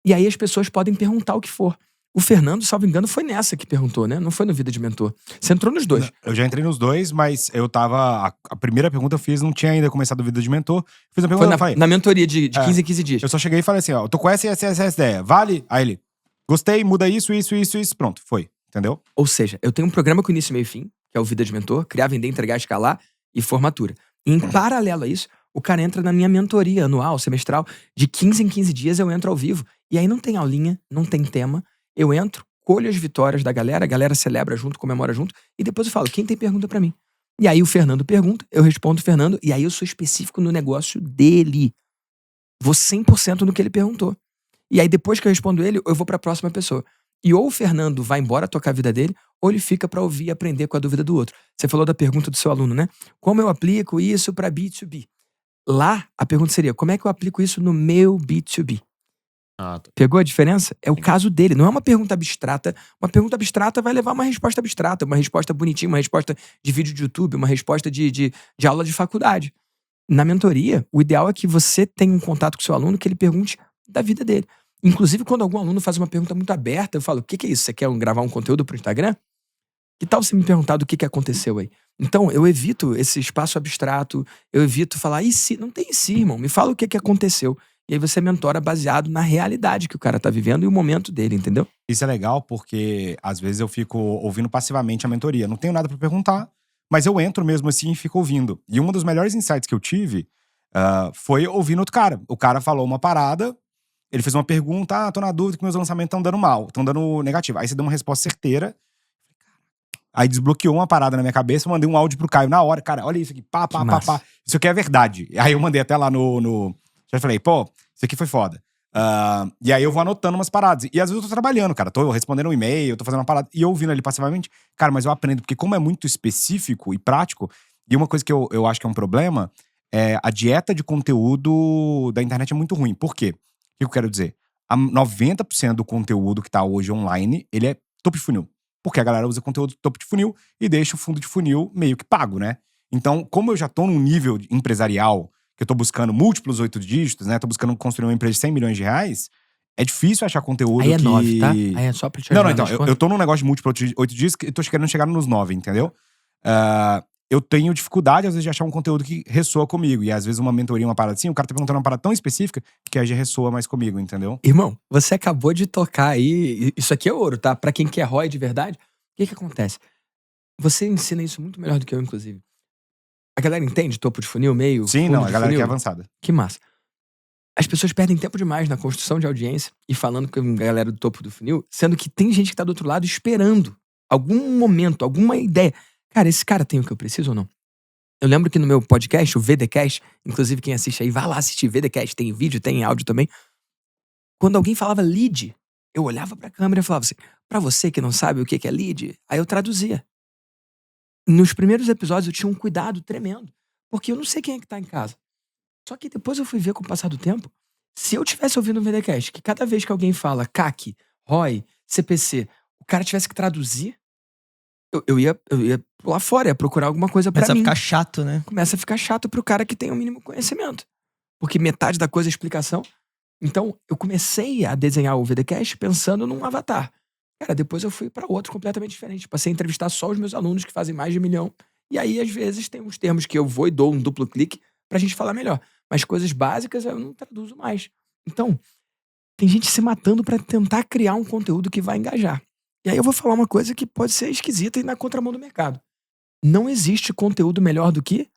E aí as pessoas podem perguntar o que for. O Fernando, salvo engano, foi nessa que perguntou, né? Não foi no Vida de Mentor. Você entrou nos dois. Eu já entrei nos dois, mas eu tava. A primeira pergunta eu fiz, não tinha ainda começado o Vida de Mentor. Fiz uma pergunta, Foi na mentoria de 15 em 15 dias. Eu só cheguei e falei assim: ó, eu tô com essa ideia. Vale? Aí ele, gostei, muda isso. Pronto, foi. Entendeu? Ou seja, eu tenho um programa com início, meio e fim, que é o Vida de Mentor, criar, vender, entregar, escalar e formatura. E em paralelo a isso, o cara entra na minha mentoria anual, semestral, de 15 em 15 dias eu entro ao vivo. E aí não tem aulinha, não tem tema. Eu entro, colho as vitórias da galera, a galera celebra junto, comemora junto, e depois eu falo, quem tem pergunta pra mim? E aí o Fernando pergunta, eu respondo o Fernando, e aí eu sou específico no negócio dele. Vou 100% no que ele perguntou. E aí depois que eu respondo ele, eu vou pra próxima pessoa. E ou o Fernando vai embora tocar a vida dele, ou ele fica pra ouvir e aprender com a dúvida do outro. Você falou da pergunta do seu aluno, né? Como eu aplico isso pra B2B? Lá, a pergunta seria, como é que eu aplico isso no meu B2B? Pegou a diferença? É o caso dele, não é uma pergunta abstrata. Uma pergunta abstrata vai levar uma resposta abstrata, uma resposta bonitinha, uma resposta de vídeo de YouTube, uma resposta de aula de faculdade. Na mentoria, o ideal é que você tenha um contato com o seu aluno, que ele pergunte da vida dele. Inclusive, quando algum aluno faz uma pergunta muito aberta, eu falo, o que é isso? Você quer gravar um conteúdo pro Instagram? Que tal você me perguntar do que aconteceu aí? Então, eu evito esse espaço abstrato, eu evito falar, e se? Não tem e se, irmão. Me fala o que aconteceu. E aí você mentora baseado na realidade que o cara tá vivendo e o momento dele, entendeu? Isso é legal porque, às vezes, eu fico ouvindo passivamente a mentoria. Não tenho nada pra perguntar, mas eu entro mesmo assim e fico ouvindo. E um dos melhores insights que eu tive foi ouvindo outro cara. O cara falou uma parada, ele fez uma pergunta, tô na dúvida que meus lançamentos estão dando mal, estão dando negativo. Aí você deu uma resposta certeira. Aí desbloqueou uma parada na minha cabeça, eu mandei um áudio pro Caio na hora. Cara, olha isso aqui, pá. Isso aqui é verdade. Aí eu mandei até lá no... Já falei, pô, isso aqui foi foda. E aí eu vou anotando umas paradas. E às vezes eu tô trabalhando, cara. Tô respondendo um e-mail, tô fazendo uma parada. E eu ouvindo ali passivamente. Cara, mas eu aprendo. Porque como é muito específico e prático, e uma coisa que eu acho que é um problema, é a dieta de conteúdo da internet é muito ruim. Por quê? O que eu quero dizer? 90% do conteúdo que tá hoje online, ele é topo de funil. Porque a galera usa conteúdo topo de funil e deixa o fundo de funil meio que pago, né? Então, como eu já tô num nível empresarial que eu tô buscando múltiplos 8 dígitos, né? Tô buscando construir uma empresa de 100 milhões de reais, é difícil achar conteúdo aí é que... 9, tá? Aí é só pra te Não, então, eu tô num negócio de múltiplos 8 dígitos e tô querendo chegar nos 9, entendeu? Eu tenho dificuldade, às vezes, de achar um conteúdo que ressoa comigo. E às vezes uma mentoria, uma parada assim, o cara tá perguntando uma parada tão específica que aí já ressoa mais comigo, entendeu? Irmão, você acabou de tocar aí, isso aqui é ouro, tá? Pra quem quer ROI de verdade, o que acontece? Você ensina isso muito melhor do que eu, inclusive. A galera entende topo de funil, meio? Sim, fundo não, a de galera funil? que é avançada. Que massa. As pessoas perdem tempo demais na construção de audiência e falando com a galera do topo do funil, sendo que tem gente que tá do outro lado esperando algum momento, alguma ideia. Cara, esse cara tem o que eu preciso ou não? Eu lembro que no meu podcast, o VDcast, inclusive quem assiste aí, vai lá assistir VDcast, tem vídeo, tem áudio também. Quando alguém falava lead, eu olhava pra câmera e falava assim, pra você que não sabe o que é lead, aí eu traduzia. Nos primeiros episódios eu tinha um cuidado tremendo, porque eu não sei quem é que tá em casa. Só que depois eu fui ver com o passar do tempo, se eu tivesse ouvindo um VDcast, que cada vez que alguém fala CAC, ROI, CPC, o cara tivesse que traduzir, eu ia pular fora, ia procurar alguma coisa pra Começa mim. a ficar chato, né? Começa a ficar chato pro cara que tem o mínimo conhecimento. Porque metade da coisa é explicação. Então, eu comecei a desenhar o VDcast pensando num avatar. Cara, depois eu fui pra outro completamente diferente. Passei a entrevistar só os meus alunos que fazem mais de 1 milhão. E aí, às vezes, tem uns termos que eu vou e dou um duplo clique pra gente falar melhor. Mas coisas básicas eu não traduzo mais. Então, tem gente se matando pra tentar criar um conteúdo que vai engajar. E aí eu vou falar uma coisa que pode ser esquisita e na contramão do mercado. Não existe conteúdo melhor do que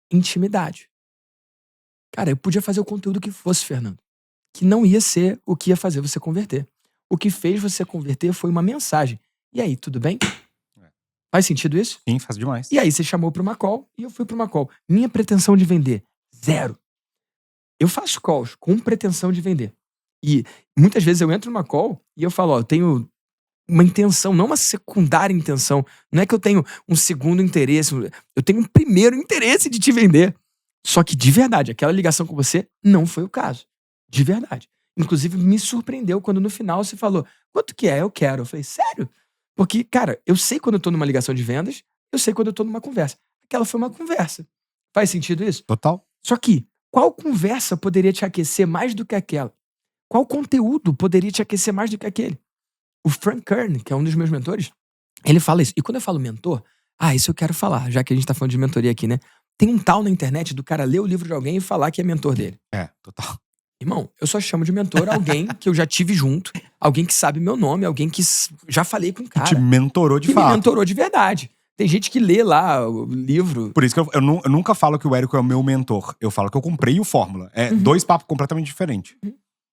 intimidade. Cara, eu podia fazer o conteúdo que fosse, Fernando, que não ia ser o que ia fazer você converter. O que fez você converter foi uma mensagem. E aí, tudo bem? Faz sentido isso? Sim, faz demais. E aí você chamou pra uma call e eu fui pra uma call. Minha pretensão de vender, 0. Eu faço calls com pretensão de vender. E muitas vezes eu entro numa call e eu falo, ó, eu tenho uma intenção, não uma secundária intenção. Não é que eu tenho um segundo interesse, eu tenho um primeiro interesse de te vender. Só que de verdade, aquela ligação com você não foi o caso. De verdade. Inclusive me surpreendeu quando no final você falou, quanto que é? Eu quero. Eu falei, sério? Porque, cara, eu sei quando eu tô numa ligação de vendas, eu sei quando eu tô numa conversa. Aquela foi uma conversa. Faz sentido isso? Total. Só que, qual conversa poderia te aquecer mais do que aquela? Qual conteúdo poderia te aquecer mais do que aquele? O Frank Kern, que é um dos meus mentores, ele fala isso. E quando eu falo mentor, isso eu quero falar, já que a gente tá falando de mentoria aqui, né? Tem um tal na internet do cara ler o livro de alguém e falar que é mentor dele. Total. Irmão, eu só chamo de mentor alguém que eu já tive junto, alguém que sabe meu nome, alguém que já falei com o cara. Te mentorou de que fato. me mentorou de verdade. Tem gente que lê lá o livro. Por isso que eu nunca falo que o Érico é o meu mentor. Eu falo que eu comprei o Fórmula. É dois papos completamente diferentes.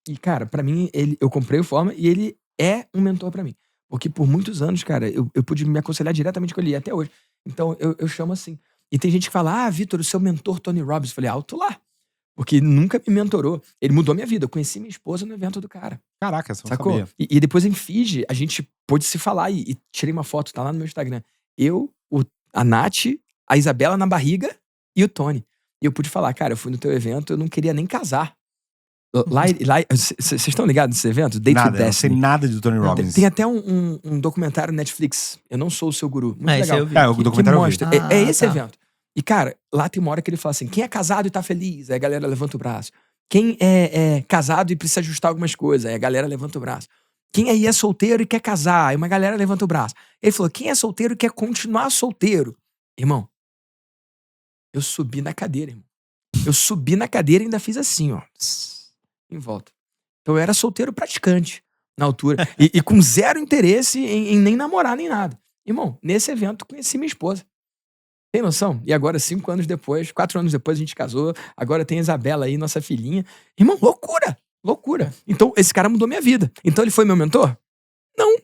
E, cara, pra mim, eu comprei o Fórmula e ele é um mentor pra mim. Porque por muitos anos, cara, eu pude me aconselhar diretamente com ele até hoje. Então, eu chamo assim. E tem gente que fala, Vitor, o seu mentor Tony Robbins. Eu falei, alto lá. Porque nunca me mentorou. Ele mudou a minha vida. Eu conheci minha esposa no evento do cara. Caraca, essa eu não Sacou? sabia. E depois em Fiji, a gente pôde se falar e tirei uma foto, tá lá no meu Instagram. Eu, a Nath, a Isabela na barriga e o Tony. E eu pude falar, cara, eu fui no teu evento, eu não queria nem casar. Lá vocês estão ligados nesse evento? Date Nada, with eu não sei Destiny. nada do Tony Robbins. Tem até um documentário no Netflix. Eu não sou o seu guru. Muito esse legal. eu vi. O documentário eu vi. mostra. Ah, É esse tá. evento. E, cara, lá tem uma hora que ele fala assim: quem é casado e tá feliz? Aí a galera levanta o braço. Quem é casado e precisa ajustar algumas coisas? Aí a galera levanta o braço. Quem aí é solteiro e quer casar? Aí uma galera levanta o braço. Ele falou: quem é solteiro e quer continuar solteiro? Irmão, eu subi na cadeira, irmão. Eu subi na cadeira e ainda fiz assim, ó. Em volta. Então eu era solteiro praticante na altura. e com zero interesse em nem namorar, nem nada. Irmão, nesse evento conheci minha esposa. Tem noção? E agora, 5 anos depois, 4 anos depois, a gente casou. Agora tem a Isabela aí, nossa filhinha. Irmão, loucura! Loucura. Então, esse cara mudou minha vida. Então, ele foi meu mentor? Não.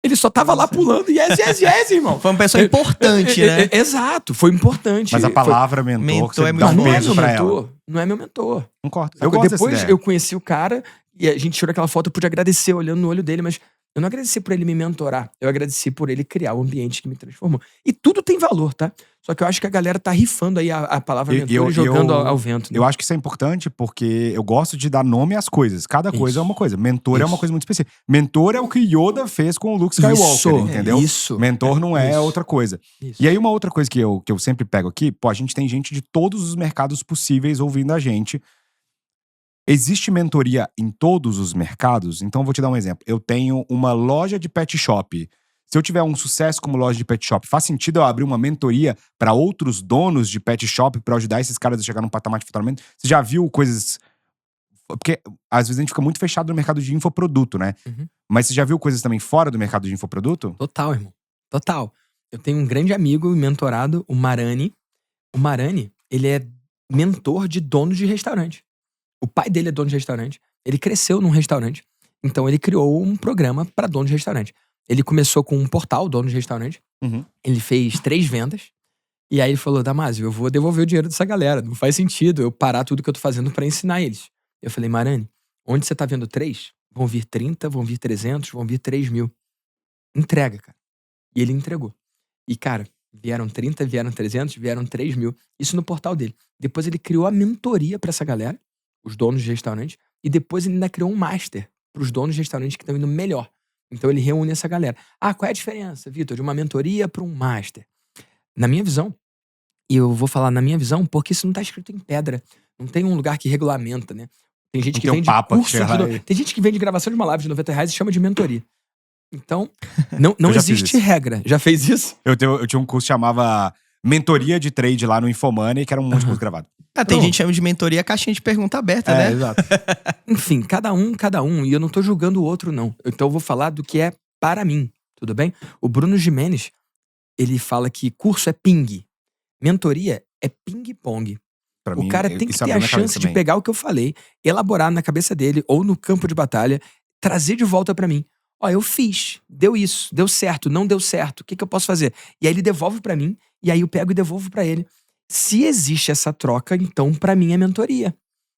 Ele só tava lá pulando. Yes, irmão. Foi uma pessoa importante, né? Exato. Foi importante. Mas a palavra mentor, Mentor você é dá muito um não é peso meu pra mentor. ela. Não é meu mentor. Concordo. Eu Sacou? gosto dessa Depois ideia. eu conheci o cara e a gente tirou aquela foto, eu pude agradecer olhando no olho dele, mas eu não agradeci por ele me mentorar. Eu agradeci por ele criar o ambiente que me transformou. E tudo tem valor, tá? Só que eu acho que a galera tá rifando aí a palavra mentor e jogando ao vento. Né? Eu acho que isso é importante porque eu gosto de dar nome às coisas. Cada coisa é uma coisa. Mentor é uma coisa muito específica. Mentor é o que Yoda fez com o Luke Skywalker, Isso, entendeu? isso. Mentor não é Isso. outra coisa. Isso. E aí uma outra coisa que eu sempre pego aqui, a gente tem gente de todos os mercados possíveis ouvindo a gente. Existe mentoria em todos os mercados? Então eu vou te dar um exemplo. Eu tenho uma loja de pet shop. Se eu tiver um sucesso como loja de pet shop, faz sentido eu abrir uma mentoria para outros donos de pet shop para ajudar esses caras a chegar num patamar de faturamento? Você já viu coisas... Porque às vezes a gente fica muito fechado no mercado de infoproduto, né? Uhum. Mas você já viu coisas também fora do mercado de infoproduto? Total, irmão. Total. Eu tenho um grande amigo e mentorado, o Marani. O Marani, ele é mentor de dono de restaurante. O pai dele é dono de restaurante. Ele cresceu num restaurante. Então ele criou um programa para dono de restaurante. Ele começou com um portal, dono de restaurante. Uhum. Ele fez 3 vendas. E aí ele falou, Damásio, eu vou devolver o dinheiro dessa galera. Não faz sentido eu parar tudo que eu tô fazendo para ensinar eles. Eu falei, Marani, onde você tá vendo 3, vão vir 30, vão vir 300, vão vir 3.000. Entrega, cara. E ele entregou. E, cara, vieram 30, vieram 300, vieram 3.000. Isso no portal dele. Depois ele criou a mentoria pra essa galera, os donos de restaurante. E depois ele ainda criou um master pros donos de restaurante que estão indo melhor. Então ele reúne essa galera. Qual é a diferença, Vitor, de uma mentoria pra um master? Na minha visão, e eu vou falar na minha visão, porque isso não tá escrito em pedra. Não tem um lugar que regulamenta, né? Tem gente que tem um vende papo curso que chega de... lá Tem gente que vende gravação de uma live de R$90 e chama de mentoria. Então, não Eu já fiz existe isso. regra. Já fez isso? Eu tinha um curso que chamava mentoria de trade lá no Infomoney, que era um monte de coisa gravado. Tem gente que chama de mentoria caixinha de pergunta aberta, né? Exato. Enfim, cada um. E eu não tô julgando o outro, não. Então eu vou falar do que é para mim, tudo bem? O Bruno Gimenez, ele fala que curso é ping. Mentoria é ping-pong. Pra O mim, cara tem que isso ter abriu a minha cabeça chance de também. pegar o que eu falei, elaborar na cabeça dele ou no campo de batalha, trazer de volta pra mim. Ó, eu fiz, deu isso, deu certo, não deu certo, o que eu posso fazer? E aí ele devolve pra mim, e aí eu pego e devolvo pra ele. Se existe essa troca, então pra mim é mentoria.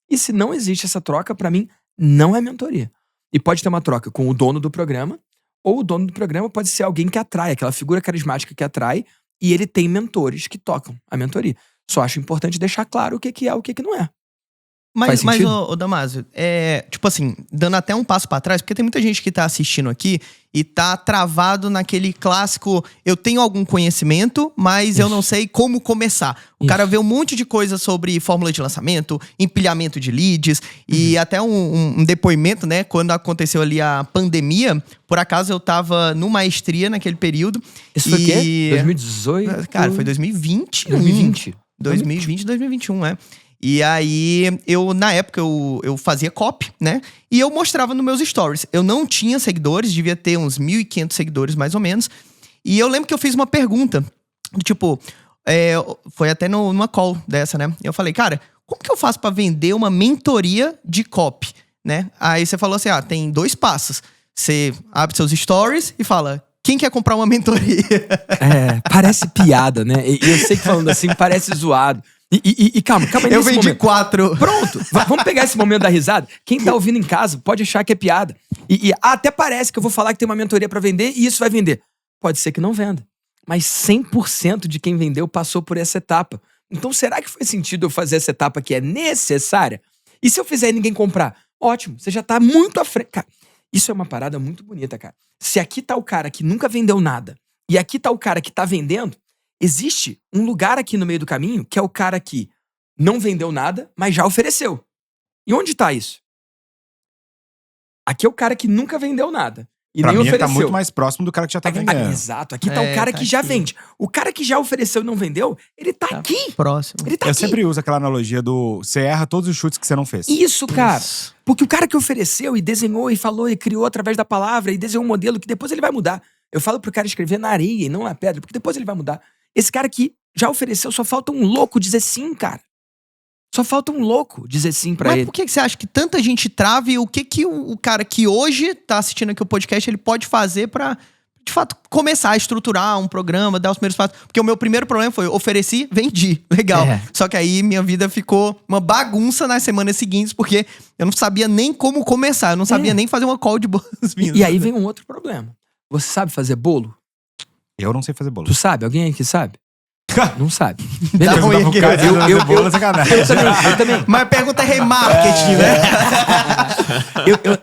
E se não existe essa troca, pra mim não é mentoria. E pode ter uma troca com o dono do programa, ou o dono do programa pode ser alguém que atrai, aquela figura carismática que atrai, e ele tem mentores que tocam a mentoria. Só acho importante deixar claro o que é, o que não é. Mas, Faz sentido? ô Damásio, tipo assim, dando até um passo pra trás, porque tem muita gente que tá assistindo aqui e tá travado naquele clássico, eu tenho algum conhecimento, mas eu não sei como começar. O cara vê um monte de coisa sobre fórmula de lançamento, empilhamento de leads, e até um depoimento, né, quando aconteceu ali a pandemia, por acaso eu tava no maestria naquele período. Isso foi o quê? 2018? Cara, foi 2021. 2020. 2020, 2021, E aí, na época, eu fazia copy, né? E eu mostrava nos meus stories. Eu não tinha seguidores, devia ter uns 1.500 seguidores, mais ou menos. E eu lembro que eu fiz uma pergunta, tipo, foi até numa call dessa, né? Eu falei, cara, como que eu faço pra vender uma mentoria de copy, né? Aí você falou assim, tem 2 passos. Você abre seus stories e fala, quem quer comprar uma mentoria? Parece piada, né? E eu sei que falando assim parece zoado. E calma aí Eu nesse vendi momento. 4. Pronto, vamos pegar esse momento da risada. Quem tá ouvindo em casa pode achar que é piada. Até parece que eu vou falar que tem uma mentoria pra vender e isso vai vender. Pode ser que não venda. Mas 100% de quem vendeu passou por essa etapa. Então será que faz sentido eu fazer essa etapa que é necessária? E se eu fizer e ninguém comprar? Ótimo, você já tá muito à frente. Cara, isso é uma parada muito bonita, cara. Se aqui tá o cara que nunca vendeu nada e aqui tá o cara que tá vendendo, existe um lugar aqui no meio do caminho que é o cara que não vendeu nada, mas já ofereceu. E onde tá isso? Aqui é o cara que nunca vendeu nada e Pra nem mim, ele ofereceu. tá muito mais próximo do cara que já tá vendendo. Exato. Aqui tá o cara tá que já aqui. vende. O cara que já ofereceu e não vendeu, ele tá aqui. Próximo. Ele tá Eu aqui. sempre uso aquela analogia do você erra todos os chutes que você não fez. Isso, cara. Porque o cara que ofereceu e desenhou e falou e criou através da palavra e desenhou um modelo que depois ele vai mudar. Eu falo pro cara escrever na areia e não na pedra, porque depois ele vai mudar. Esse cara que já ofereceu, só falta um louco dizer sim, cara. Só falta um louco dizer sim pra Mas ele. por que você acha que tanta gente trava e o que o cara que hoje tá assistindo aqui o podcast, ele pode fazer pra, de fato, começar a estruturar um programa, dar os primeiros passos? Porque o meu primeiro problema foi, ofereci, vendi. Legal. Só que aí minha vida ficou uma bagunça nas semanas seguintes, porque eu não sabia nem como começar, eu não sabia nem fazer uma call de boas-vindas. E aí vem um outro problema. Você sabe fazer bolo? Eu não sei fazer bolo. Tu sabe? Alguém aqui sabe? Não sabe. Dá Beleza. um Perguntar pro cara se fazer bolo é sacanagem. Eu também. Mas a pergunta é remarketing, né?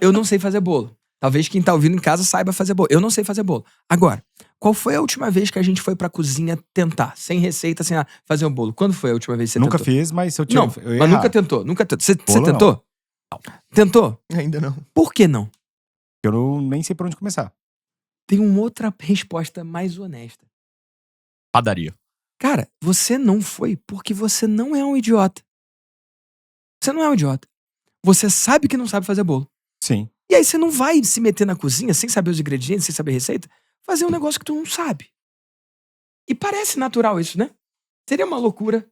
Eu não sei fazer bolo. Talvez quem tá ouvindo em casa saiba fazer bolo. Eu não sei fazer bolo. Agora, qual foi a última vez que a gente foi pra cozinha tentar? Sem receita, sem nada, fazer um bolo? Quando foi a última vez que você Nunca tentou? fiz, mas se eu Não, eu ia mas errar. nunca tentou. Nunca tentou. Você Bolo, tentou? Tentou? Ainda não. Por que não? Eu nem sei por onde começar. Tem uma outra resposta mais honesta. Padaria. Cara, você não foi porque você não é um idiota. Você não é um idiota. Você sabe que não sabe fazer bolo. Sim. E aí você não vai se meter na cozinha sem saber os ingredientes, sem saber a receita, fazer um negócio que tu não sabe. E parece natural isso, né? Seria uma loucura.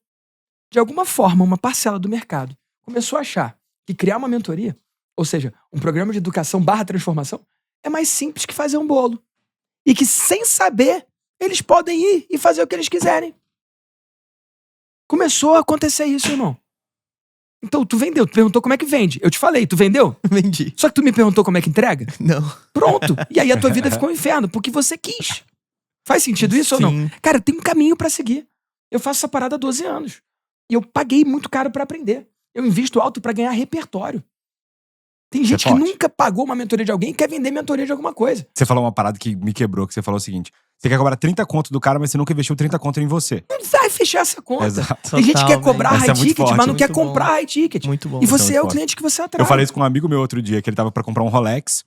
De alguma forma, uma parcela do mercado começou a achar que criar uma mentoria, ou seja, um programa de educação / transformação, é mais simples que fazer um bolo. E que sem saber, eles podem ir e fazer o que eles quiserem. Começou a acontecer isso, irmão. Então, tu vendeu, tu perguntou como é que vende. Eu te falei, tu vendeu? Vendi. Só que tu me perguntou como é que entrega? Não. Pronto. E aí a tua vida ficou um inferno, porque você quis. Faz sentido isso ou não? Sim. Cara, tem um caminho pra seguir. Eu faço essa parada há 12 anos. E eu paguei muito caro pra aprender. Eu invisto alto pra ganhar repertório. Tem gente que forte. nunca pagou uma mentoria de alguém e quer vender mentoria de alguma coisa. Você falou uma parada que me quebrou, que você falou o seguinte: você quer cobrar 30 conto do cara, mas você nunca investiu 30 conto em você. Não vai fechar essa conta. Exato. Tem gente que quer cobrar Essa é high muito ticket, forte, mas não quer muito bom. comprar high ticket. Muito bom. E você muito é o forte. cliente que você atrai. Eu falei isso com um amigo meu outro dia, que ele tava pra comprar um Rolex,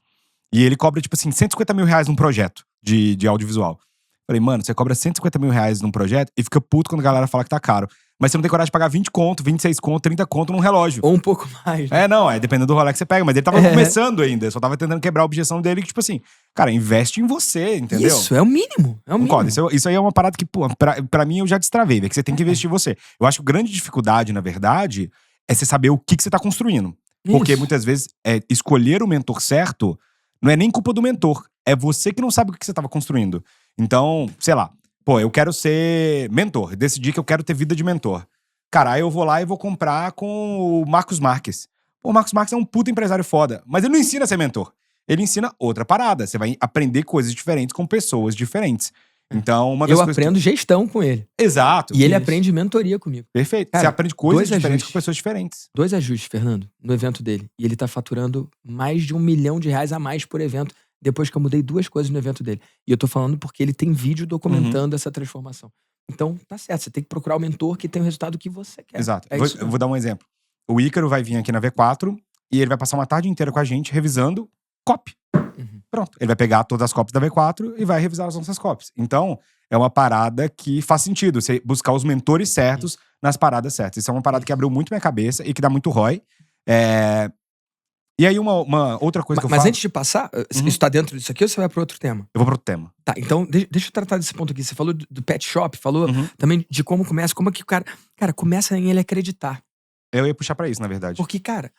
e ele cobra, tipo assim, 150 mil reais num projeto de audiovisual. Falei, mano, você cobra 150 mil reais num projeto e fica puto quando a galera fala que tá caro. Mas você não tem coragem de pagar 20 conto, 26 conto, 30 conto num relógio. Ou um pouco mais. Né? Não, dependendo do rolê que você pega. Mas ele tava começando ainda, só tava tentando quebrar a objeção dele, que tipo assim, cara, investe em você, entendeu? Isso, é o mínimo. É o mínimo. Concordo, isso aí é uma parada que, pô, pra mim eu já destravei, que você tem que investir em você. Eu acho que a grande dificuldade, na verdade, é você saber o que você tá construindo. Porque Isso. muitas vezes, escolher o mentor certo não é nem culpa do mentor. É você que não sabe o que você tava construindo. Então, sei lá, pô, eu quero ser mentor. Decidi que eu quero ter vida de mentor. Cara, aí eu vou lá e vou comprar com o Marcos Marques. Pô, o Marcos Marques é um puta empresário foda. Mas ele não ensina a ser mentor. Ele ensina outra parada. Você vai aprender coisas diferentes com pessoas diferentes. Então, uma das Eu coisas aprendo gestão com ele. Exato. E ele Isso. aprende mentoria comigo. Perfeito. Cara, você aprende coisas 2 diferentes ajustes. com pessoas diferentes. 2 ajustes, Fernando, no evento dele. E ele tá faturando mais de R$1 milhão a mais por evento, depois que eu mudei 2 coisas no evento dele. E eu tô falando porque ele tem vídeo documentando essa transformação. Então, tá certo. Você tem que procurar o mentor que tem o resultado que você quer. Exato. É isso Eu vou dar um exemplo. O Ícaro vai vir aqui na V4 e ele vai passar uma tarde inteira com a gente revisando copy. Pronto. Ele vai pegar todas as copies da V4 e vai revisar as nossas copies. Então, é uma parada que faz sentido. Você buscar os mentores certos nas paradas certas. Isso é uma parada que abriu muito minha cabeça e que dá muito ROI. E aí, uma outra coisa que eu Mas falo... antes de passar, isso tá dentro disso aqui ou você vai para outro tema? Eu vou pro outro tema. Tá, então deixa eu tratar desse ponto aqui. Você falou do pet shop, falou também de como começa, como é que o cara... Cara, começa em ele acreditar. Eu ia puxar pra isso, na verdade. Porque, cara,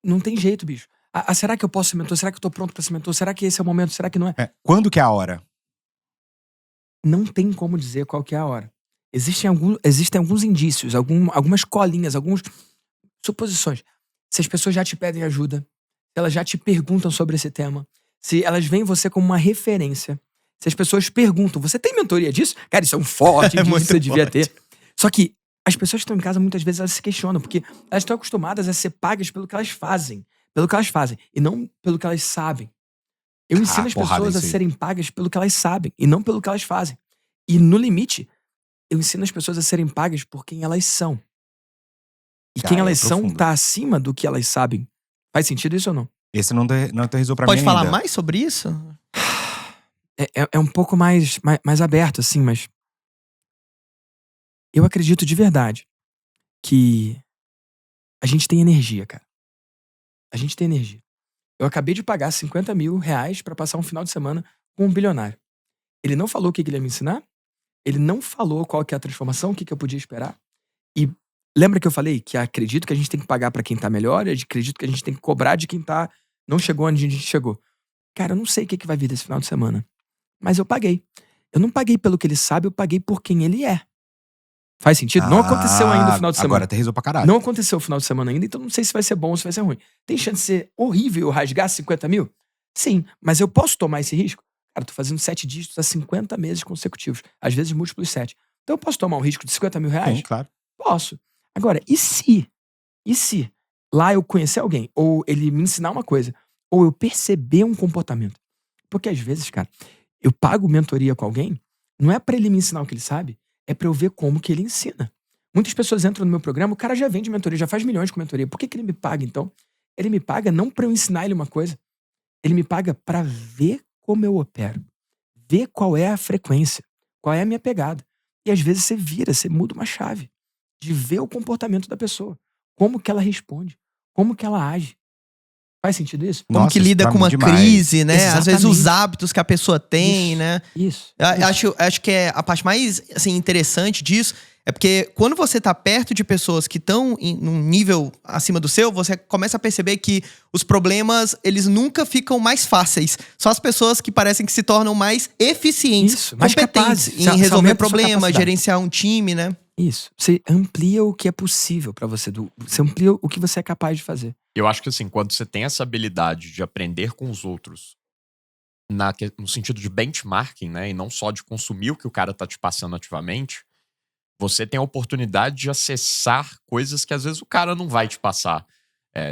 não tem jeito, bicho. Será que eu posso ser mentor? Será que eu tô pronto pra ser mentor? Será que esse é o momento? Será que não é? Quando que é a hora? Não tem como dizer qual que é a hora. Existem alguns indícios, algumas colinhas, algumas suposições. Se as pessoas já te pedem ajuda, se elas já te perguntam sobre esse tema, se elas veem você como uma referência, se as pessoas perguntam, você tem mentoria disso? Cara, isso é um forte indício que você devia ter. Só que as pessoas que estão em casa, muitas vezes, elas se questionam, porque elas estão acostumadas a ser pagas pelo que elas fazem. E não pelo que elas sabem. Eu ensino as pessoas a serem pagas pelo que elas sabem e não pelo que elas fazem. E no limite, eu ensino as pessoas a serem pagas por quem elas são. E quem elas são tá acima do que elas sabem. Faz sentido isso ou não? Esse não aterrizou pra mim Pode ainda. falar mais sobre isso? É um pouco mais aberto, assim, mas... Eu acredito de verdade que a gente tem energia, cara. A gente tem energia. Eu acabei de pagar R$50 mil pra passar um final de semana com um bilionário. Ele não falou o que ele ia me ensinar. Ele não falou qual que é a transformação, o que eu podia esperar. E lembra que eu falei que acredito que a gente tem que pagar pra quem tá melhor, e acredito que a gente tem que cobrar de quem não chegou onde a gente chegou. Cara, eu não sei o que vai vir desse final de semana. Mas eu paguei. Eu não paguei pelo que ele sabe, eu paguei por quem ele é. Faz sentido? Não aconteceu ainda o final de semana. Agora aterrizou pra caralho. Não aconteceu o final de semana ainda, então não sei se vai ser bom ou se vai ser ruim. Tem chance de ser horrível eu rasgar 50 mil? Sim, mas eu posso tomar esse risco? Cara, eu tô fazendo 7 dígitos há 50 meses consecutivos. Às vezes múltiplos 7. Então eu posso tomar um risco de R$50 mil? Sim, claro. Posso. Agora, e se lá eu conhecer alguém, ou ele me ensinar uma coisa, ou eu perceber um comportamento? Porque às vezes, cara, eu pago mentoria com alguém, não é pra ele me ensinar o que ele sabe, é pra eu ver como que ele ensina. Muitas pessoas entram no meu programa, o cara já vende mentoria, já faz milhões com mentoria. Por que ele me paga, então? Ele me paga não pra eu ensinar ele uma coisa. Ele me paga pra ver como eu opero. Ver qual é a frequência, qual é a minha pegada. E às vezes você muda uma chave. De ver o comportamento da pessoa. Como que ela responde. Como que ela age. Faz sentido isso? Como que lida com uma crise, né? Exatamente. Às vezes os hábitos que a pessoa tem, né? Isso. Acho que é a parte mais assim, interessante disso é porque quando você tá perto de pessoas que estão num nível acima do seu, você começa a perceber que os problemas, eles nunca ficam mais fáceis. Só as pessoas que parecem que se tornam mais eficientes, Isso, mais competentes capazes. em resolver Aumenta a sua problemas, capacidade. gerenciar um time, né? Isso. Você amplia o que é possível pra você. Você amplia o que você é capaz de fazer. Eu acho que assim, quando você tem essa habilidade de aprender com os outros, no sentido de benchmarking, né? E não só de consumir o que o cara tá te passando ativamente, você tem a oportunidade de acessar coisas que às vezes o cara não vai te passar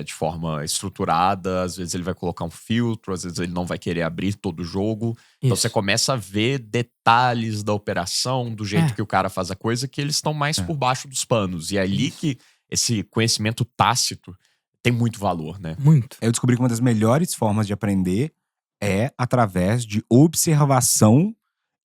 de forma estruturada, às vezes ele vai colocar um filtro, às vezes ele não vai querer abrir todo o jogo. Então você começa a ver detalhes da operação, do jeito que o cara faz a coisa, que eles estão mais por baixo dos panos. E é ali que esse conhecimento tácito tem muito valor, né? Muito. Eu descobri que uma das melhores formas de aprender é através de observação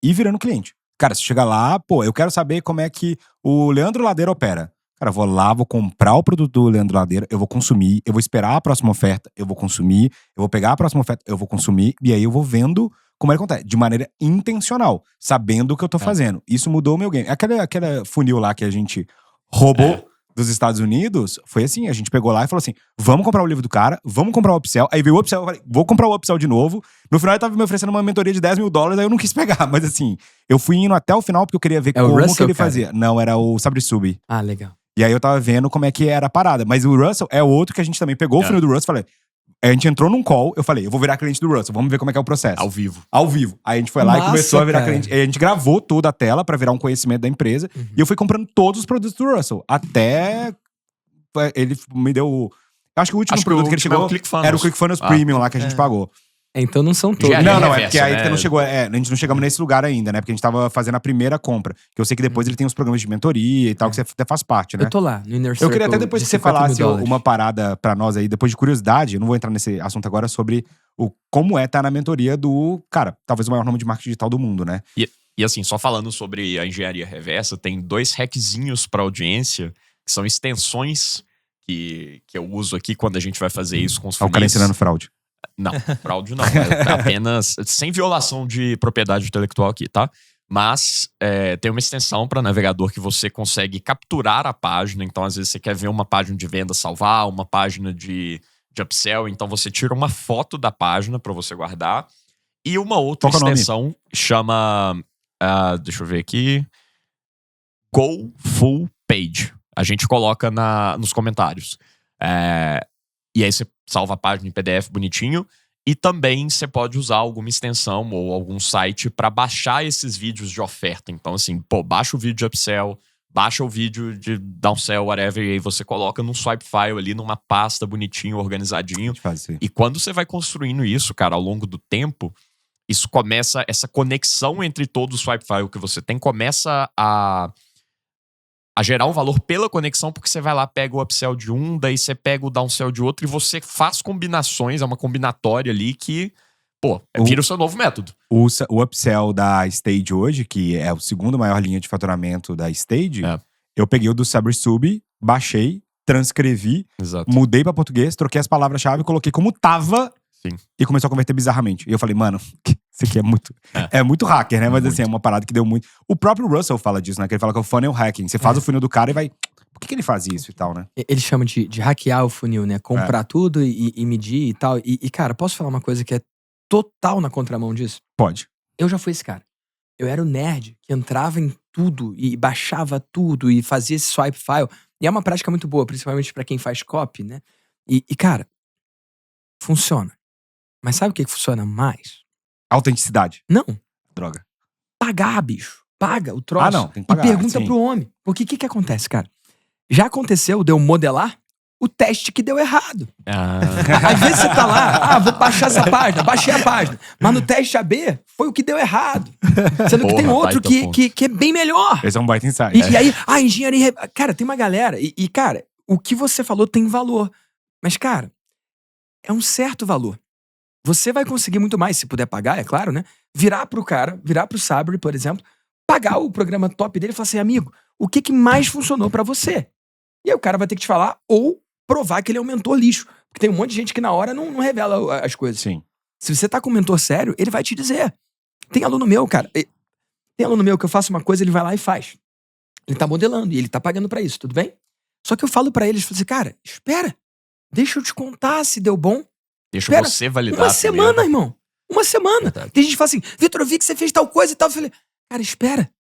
e virando cliente. Cara, você chega lá, pô, eu quero saber como é que o Leandro Ladeira opera. Cara, eu vou lá, vou comprar o produto do Leandro Ladeira, eu vou consumir, eu vou esperar a próxima oferta, eu vou consumir, eu vou pegar a próxima oferta, eu vou consumir, e aí eu vou vendo como ele acontece, de maneira intencional, sabendo o que eu tô fazendo. Isso mudou o meu game. Aquela funil lá que a gente roubou dos Estados Unidos, foi assim, a gente pegou lá e falou assim, vamos comprar o livro do cara, vamos comprar o upsell, aí veio o upsell, eu falei, vou comprar o upsell de novo. No final ele tava me oferecendo uma mentoria de $10 mil, aí eu não quis pegar, mas assim, eu fui indo até o final porque eu queria ver É o como Russell, que ele cara? fazia. Não, era o Sabri Sub. Ah, legal. E aí eu tava vendo como é que era a parada. Mas o Russell é outro que a gente também pegou o funil do Russell e falei. A gente entrou num call, eu falei, eu vou virar cliente do Russell, vamos ver como é que é o processo. Ao vivo. Ao vivo. Aí a gente foi lá e Massa, começou a virar cara. cliente. Aí a gente gravou toda a tela pra virar um conhecimento da empresa. E eu fui comprando todos os produtos do Russell. Até ele me deu. Acho que o último Acho que produto o que ele último é chegou o ClickFunnels. era o ClickFunnels Premium lá que a gente pagou. Então não são todos. Engenharia Não, não, é reversa, porque aí né? que não chegou. A gente não chegamos nesse lugar ainda, né? Porque a gente tava fazendo a primeira compra. Que eu sei que depois ele tem os programas de mentoria e tal, que você até faz parte, né? Eu tô lá, no Inner Eu Circle. queria até depois de que você 50 mil falasse dólares. uma parada pra nós aí, depois de curiosidade, eu não vou entrar nesse assunto agora, sobre como é estar na mentoria do, cara, talvez o maior nome de marketing digital do mundo, né? E assim, só falando sobre a engenharia reversa, tem 2 hackzinhos pra audiência, que são extensões que eu uso aqui quando a gente vai fazer isso com os É o cara funis. ensinando fraude. Não, fraude não. É apenas sem violação de propriedade intelectual aqui, tá? Mas tem uma extensão para navegador que você consegue capturar a página. Então, às vezes, você quer ver uma página de venda, salvar, uma página de upsell. Então, você tira uma foto da página para você guardar. E uma outra Qual que é o nome? extensão chama... deixa eu ver aqui. Go Full Page. A gente coloca nos comentários. E aí você salva a página em PDF bonitinho. E também você pode usar alguma extensão ou algum site para baixar esses vídeos de oferta. Então, assim, baixa o vídeo de upsell, baixa o vídeo de downsell, whatever, e aí você coloca num swipe file ali, numa pasta bonitinho, A organizadinho. gente faz isso aí. E quando você vai construindo isso, cara, ao longo do tempo, isso começa, essa conexão entre todo o swipe file que você tem, começa a gerar um valor pela conexão, porque você vai lá, pega o upsell de um, daí você pega o downsell de outro, e você faz combinações, é uma combinatória ali que, vira o seu novo método. O upsell da Stage hoje, que é o segundo maior linha de faturamento da Stage, eu peguei o do SaberSub, baixei, transcrevi, Exato. mudei pra português, troquei as palavras-chave, coloquei como tava Sim. e começou a converter bizarramente. E eu falei, mano, isso aqui é muito hacker, né? Mas assim, é uma parada que deu muito. O próprio Russell fala disso, né? Que ele fala que é o funnel hacking. Você faz o funil do cara e vai... Por que ele faz isso e tal, né? Ele chama de hackear o funil, né? Comprar tudo e medir e tal. E, cara, posso falar uma coisa que é total na contramão disso? Pode. Eu já fui esse cara. Eu era o nerd que entrava em tudo e baixava tudo e fazia esse swipe file. E é uma prática muito boa, principalmente pra quem faz copy, né? E, cara, funciona. Mas sabe o que funciona mais? Autenticidade. Não. Droga. Pagar, bicho. Paga o troço. Ah, não. Tem que E pagar. pergunta sim. pro homem. Porque o que acontece, cara? Já aconteceu de eu modelar o teste que deu errado. Às vezes você tá lá, vou baixar essa página, baixei a página. Mas no teste AB foi o que deu errado. Sendo que tem outro que é bem melhor. Esse é um baita insight. E aí, engenharia... Cara, tem uma galera... E, cara, o que você falou tem valor. Mas, cara, é um certo valor. Você vai conseguir muito mais, se puder pagar, é claro, né? Virar pro cara, virar pro Sabri, por exemplo, pagar o programa top dele e falar assim, amigo, o que mais funcionou pra você? E aí o cara vai ter que te falar ou provar que ele é um mentor lixo. Porque tem um monte de gente que na hora não revela as coisas. Sim. Se você tá com um mentor sério, ele vai te dizer. Tem aluno meu, cara. Tem aluno meu que eu faço uma coisa, ele vai lá e faz. Ele tá modelando e ele tá pagando pra isso, tudo bem? Só que eu falo pra eles, assim, cara, espera. Deixa eu te contar se deu bom. Deixa Espera, você validar. Uma semana, irmão. Uma semana. Verdade. Tem gente que fala assim, Vitor, eu vi que você fez tal coisa e tal. Eu falei, cara, espera.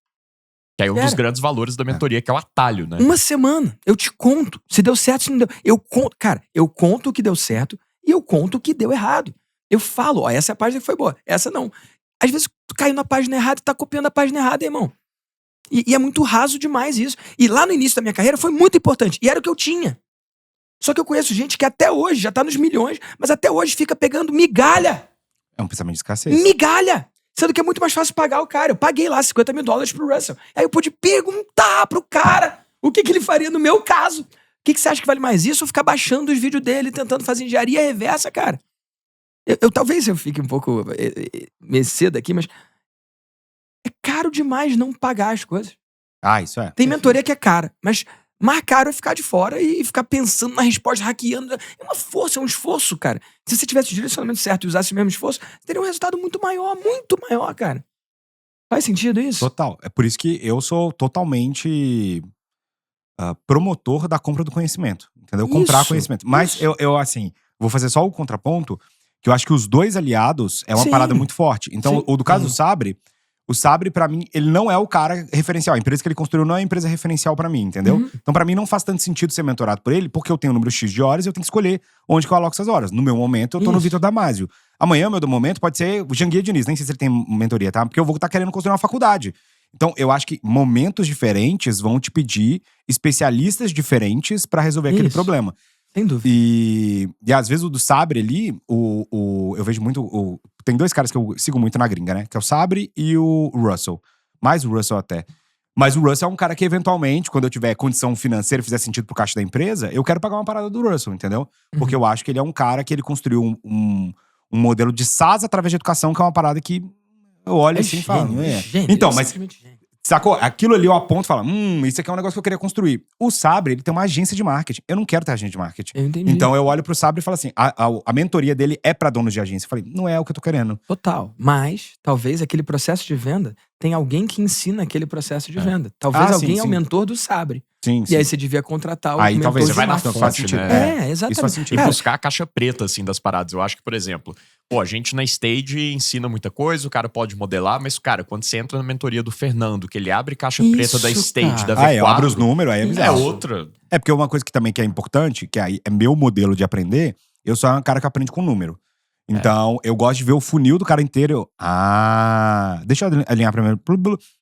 Que é um dos Espera. grandes valores da mentoria, que é o atalho, né? Uma semana. Eu te conto. Se deu certo, se não deu. Eu conto, cara, eu conto o que deu certo e eu conto o que deu errado. Eu falo, ó, essa é a página que foi boa. Essa não. Às vezes tu caiu na página errada e tá copiando a página errada, irmão. E é muito raso demais isso. E lá no início da minha carreira foi muito importante. E era o que eu tinha. Só que eu conheço gente que até hoje, já tá nos milhões, mas até hoje fica pegando migalha. É um pensamento de escassez. Migalha! Sendo que é muito mais fácil pagar o cara. Eu paguei lá $50 mil pro Russell. Aí eu pude perguntar pro cara o que ele faria no meu caso. O que você acha que vale mais isso ou ficar baixando os vídeos dele, tentando fazer engenharia reversa, cara? Talvez eu fique um pouco meio cedo aqui, mas... caro demais não pagar as coisas. Ah, isso é. Tem mentoria que é cara, mas mais caro é ficar de fora e ficar pensando na resposta, hackeando. É uma força, é um esforço, cara. Se você tivesse o direcionamento certo e usasse o mesmo esforço, teria um resultado muito maior, cara. Faz sentido isso? Total. É por isso que eu sou totalmente promotor da compra do conhecimento. Entendeu? Comprar Isso, conhecimento. Mas isso. eu, assim, vou fazer só o contraponto, que eu acho que os dois aliados é uma Sim. parada muito forte. Então, Sim. o do caso do Sabre, o Sabre, pra mim, ele não é o cara referencial. A empresa que ele construiu não é a empresa referencial pra mim, entendeu? Uhum. Então, pra mim, não faz tanto sentido ser mentorado por ele, porque eu tenho um número X de horas e eu tenho que escolher onde que eu aloco essas horas. No meu momento, eu tô no Isso. Vitor Damasio. Amanhã, meu momento, pode ser o Janguia Diniz. Nem sei se ele tem mentoria, tá? Porque eu vou estar querendo construir uma faculdade. Então, eu acho que momentos diferentes vão te pedir especialistas diferentes pra resolver aquele Isso. problema. Sem dúvida. E às vezes o do Sabre ali, eu vejo muito. Tem dois caras que eu sigo muito na gringa, né? Que é o Sabre e o Russell. Mais o Russell até. Mas o Russell é um cara que, eventualmente, quando eu tiver condição financeira e fizer sentido pro caixa da empresa, eu quero pagar uma parada do Russell, entendeu? Porque eu acho que ele é um cara que ele construiu um modelo de SaaS através de educação, que é uma parada que eu olho assim e falo. Gênio, Então, mas simplesmente gênio. sacou? Aquilo ali eu aponto e falo, isso aqui é um negócio que eu queria construir. O Sabre, ele tem uma agência de marketing. Eu não quero ter agência de marketing. Eu entendi. Então eu olho pro Sabre e falo assim, a mentoria dele é pra donos de agência. Eu falei, não é o que eu tô querendo. Total. Mas, talvez aquele processo de venda tenha alguém que ensina aquele processo de venda. Talvez Ah, alguém sim, é o sim. mentor do Sabre. Sim, E aí você devia contratar o Aí mentor talvez de você vai na marketing. faz fonte, sentido. né? Exatamente. Isso faz sentido. E Cara, buscar a caixa preta, assim, das paradas. Eu acho que, por exemplo, a gente na Stage ensina muita coisa, o cara pode modelar, mas, cara, quando você entra na mentoria do Fernando, que ele abre caixa preta da Isso, Stage, cara. da V4… Aí eu abro os números, aí é É bizarro. outra. É porque uma coisa que também que é importante, que aí é meu modelo de aprender, eu sou um cara que aprende com número. Então, eu gosto de ver o funil do cara inteiro. Deixa eu alinhar primeiro.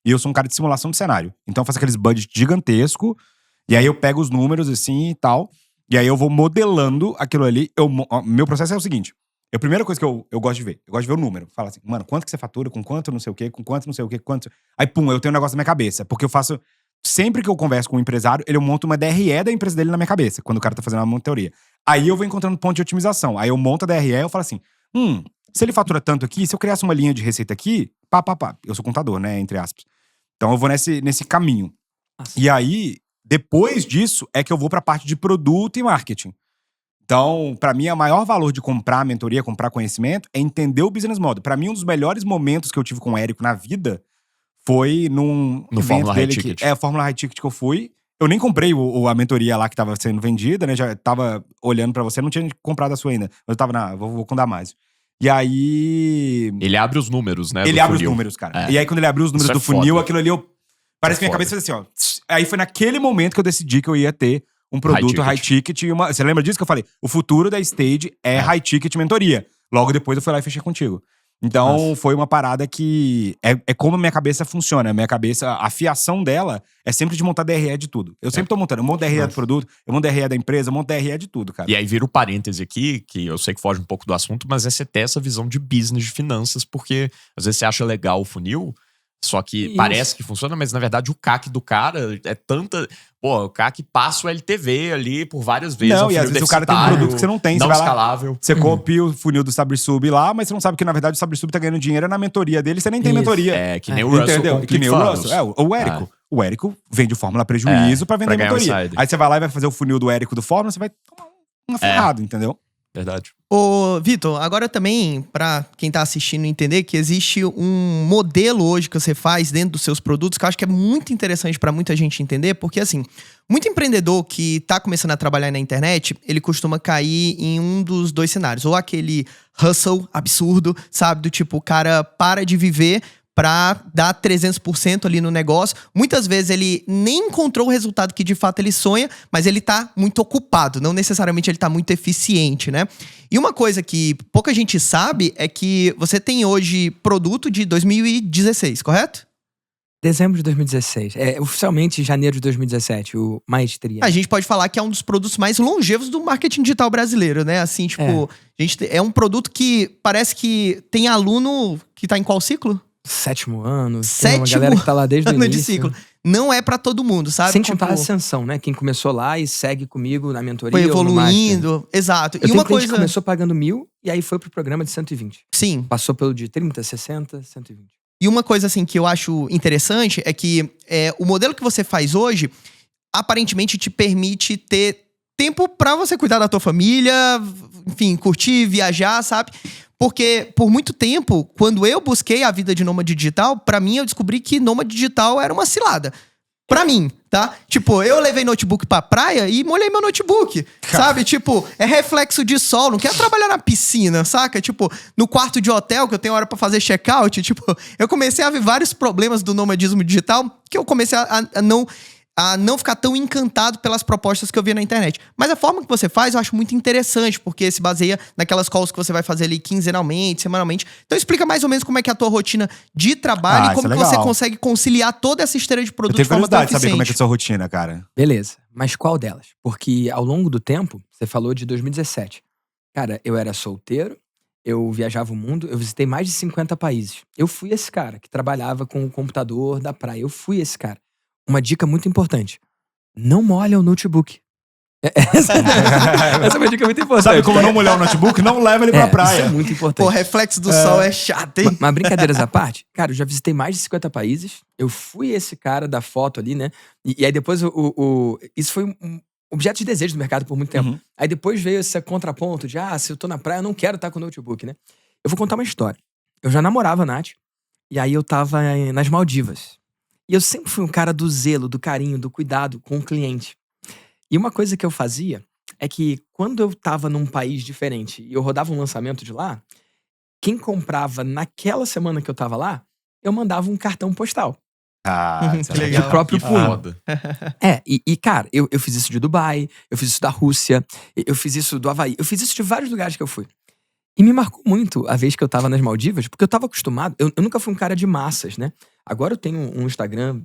E eu sou um cara de simulação de cenário. Então, eu faço aqueles budget gigantesco. E aí, eu pego os números assim e tal. E aí, eu vou modelando aquilo ali. Meu processo é o seguinte. A primeira coisa que eu gosto de ver. Eu gosto de ver o número. Fala assim, mano, quanto que você fatura? Com quanto não sei o quê? Com quanto não sei o quê? Quanto... Aí, pum, eu tenho um negócio na minha cabeça. Porque eu faço… Sempre que eu converso com um empresário, eu monto uma DRE da empresa dele na minha cabeça. Quando o cara tá fazendo uma teoria. Aí, eu vou encontrando ponto de otimização. Aí, eu monto a DRE e eu falo assim… se ele fatura tanto aqui, se eu criasse uma linha de receita aqui, pá. Eu sou contador, né? Entre aspas. Então eu vou nesse caminho. Nossa. E aí, depois disso, é que eu vou pra parte de produto e marketing. Então, pra mim, o maior valor de comprar mentoria, comprar conhecimento, é entender o business model. Pra mim, um dos melhores momentos que eu tive com o Érico na vida foi no evento Fórmula High dele. Ticket. A Fórmula High Ticket que eu fui. Eu nem comprei a mentoria lá que tava sendo vendida, né? Já tava olhando pra você, não tinha comprado a sua ainda. Eu tava vou com o Damásio. E aí… Ele abre os números, né? Ele do abre funil. os números, cara. É. E aí, quando ele abriu os números Isso é do funil, foda. aquilo ali, parece que minha foda. cabeça fez assim, ó. Aí foi naquele momento que eu decidi que eu ia ter um produto high ticket. Você lembra disso que eu falei? O futuro da Stage é high ticket mentoria. Logo depois eu fui lá e fechei contigo. Então, foi uma parada que… É como a minha cabeça funciona. A minha cabeça, a fiação dela é sempre de montar DRE de tudo. Eu sempre tô montando. Eu monto DRE do produto, eu monto DRE da empresa, eu monto DRE de tudo, cara. E aí vira o parêntese aqui, que eu sei que foge um pouco do assunto, mas é você ter essa visão de business, de finanças, porque às vezes você acha legal o funil, só que Isso. parece que funciona, mas na verdade o CAC do cara é tanta… Pô, o CAC passa o LTV ali por várias vezes. Não, e às vezes o cara tem um produto que você não tem. Não Você vai lá, escalável. você copia o funil do SabreSub lá, mas você não sabe que, na verdade, o SabreSub tá ganhando dinheiro na mentoria dele, você nem tem Isso. mentoria. É, que nem o Russell Entendeu? com Que nem o ClickFunnels. Russell. O Érico. O Érico vende Fórmula Prejuízo pra vender pra ganhar um mentoria. insider. Aí você vai lá e vai fazer o funil do Érico do Fórmula, você vai tomar uma ferrada, entendeu? Verdade. Ô, Vitor, agora também, pra quem tá assistindo entender que existe um modelo hoje que você faz dentro dos seus produtos que eu acho que é muito interessante pra muita gente entender, porque assim, muito empreendedor que tá começando a trabalhar na internet, ele costuma cair em um dos dois cenários, ou aquele hustle absurdo, sabe, do tipo, o cara para de viver pra dar 300% ali no negócio. Muitas vezes ele nem encontrou o resultado que de fato ele sonha, mas ele tá muito ocupado, não necessariamente ele tá muito eficiente, né? E uma coisa que pouca gente sabe é que você tem hoje produto de 2016, correto? Dezembro de 2016. Oficialmente janeiro de 2017, o Maestria. A gente pode falar que é um dos produtos mais longevos do marketing digital brasileiro, né? Assim, tipo, é um produto que parece que tem aluno que tá em qual ciclo? 7º ano. Tem uma Sétimo galera que tá lá desde o ano início. de ciclo. Não é pra todo mundo, sabe? Sem Tipo, contar a ascensão, né? Quem começou lá e segue comigo na mentoria foi ou no master. evoluindo, exato. Eu E tenho uma cliente coisa, que começou pagando 1.000 e aí foi pro programa de 120. sim. Passou pelo de 30, 60, 120. E uma coisa, assim, que eu acho interessante é que o modelo que você faz hoje, aparentemente te permite ter tempo pra você cuidar da tua família, enfim, curtir, viajar, sabe? Porque por muito tempo, quando eu busquei a vida de nômade digital, pra mim eu descobri que nômade digital era uma cilada. Pra mim, tá? Tipo, eu levei notebook pra praia e molhei meu notebook, sabe? Tipo, é reflexo de sol, não quero trabalhar na piscina, saca? Tipo, no quarto de hotel, que eu tenho hora pra fazer check-out, tipo, eu comecei a ver vários problemas do nomadismo digital que eu comecei a não ficar tão encantado pelas propostas que eu via na internet. Mas a forma que você faz eu acho muito interessante, porque se baseia naquelas calls que você vai fazer ali quinzenalmente, semanalmente. Então explica mais ou menos como é que é a tua rotina de trabalho e isso como é que você legal. consegue conciliar toda essa esteira de Eu produtos tenho de forma tão curiosidade de saber como é que é a eficiente. sua rotina, cara. Beleza, mas qual delas? Porque ao longo do tempo, você falou de 2017. Cara, eu era solteiro, eu viajava o mundo, eu visitei mais de 50 países. Eu fui esse cara que trabalhava com o computador da praia. Eu fui esse cara. Uma dica muito importante: não molha o notebook. Essa é uma dica muito importante. Sabe como não molhar o notebook? Não leva ele pra praia. Isso é muito importante. Pô, reflexo do sol é chato, hein? Mas brincadeiras à parte, cara, eu já visitei mais de 50 países. Eu fui esse cara da foto ali, né? E aí depois isso foi um objeto de desejo do mercado por muito tempo. Uhum. Aí depois veio esse contraponto de, se eu tô na praia, eu não quero estar com o notebook, né? Eu vou contar uma história. Eu já namorava a Nath, e aí eu tava nas Maldivas. E eu sempre fui um cara do zelo, do carinho, do cuidado com o cliente. E uma coisa que eu fazia é que quando eu tava num país diferente e eu rodava um lançamento de lá, quem comprava naquela semana que eu tava lá, eu mandava um cartão postal. Que legal. Do próprio Que punho. foda. Cara, eu fiz isso de Dubai, eu fiz isso da Rússia, eu fiz isso do Havaí, eu fiz isso de vários lugares que eu fui. E me marcou muito a vez que eu tava nas Maldivas, porque eu tava acostumado, eu nunca fui um cara de massas, né? Agora eu tenho um Instagram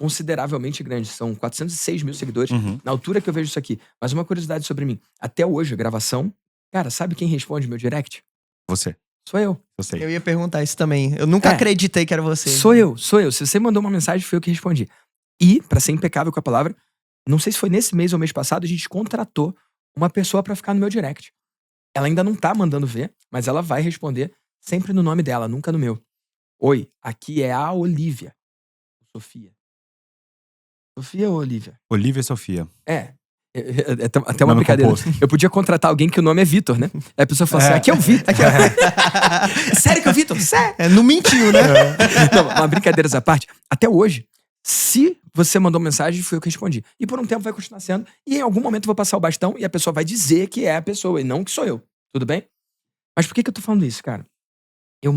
consideravelmente grande, são 406 mil seguidores, Uhum. na altura que eu vejo isso aqui. Mas uma curiosidade sobre mim, até hoje, a gravação, cara, sabe quem responde meu direct? Você, Sou eu. eu sei. Eu ia perguntar isso também. Eu nunca acreditei que era você. Sou eu. Se você mandou uma mensagem, foi eu que respondi. E, pra ser impecável com a palavra, não sei se foi nesse mês ou mês passado, a gente contratou uma pessoa pra ficar no meu direct. Ela ainda não tá mandando ver, mas ela vai responder sempre no nome dela, nunca no meu. Oi, aqui é a Olivia. Sofia. Sofia ou Olivia? Olivia e Sofia. É até uma Nome brincadeira. composto. Eu podia contratar alguém que o nome é Vitor, né? Aí a pessoa fala assim, aqui é o Vitor. Sério que é o Vitor? Sério? Não mentiu, né? Não, mas brincadeiras à parte, até hoje, se você mandou mensagem, foi eu que respondi. E por um tempo vai continuar sendo, e em algum momento eu vou passar o bastão e a pessoa vai dizer que é a pessoa e não que sou eu. Tudo bem? Mas por que eu tô falando isso, cara? Eu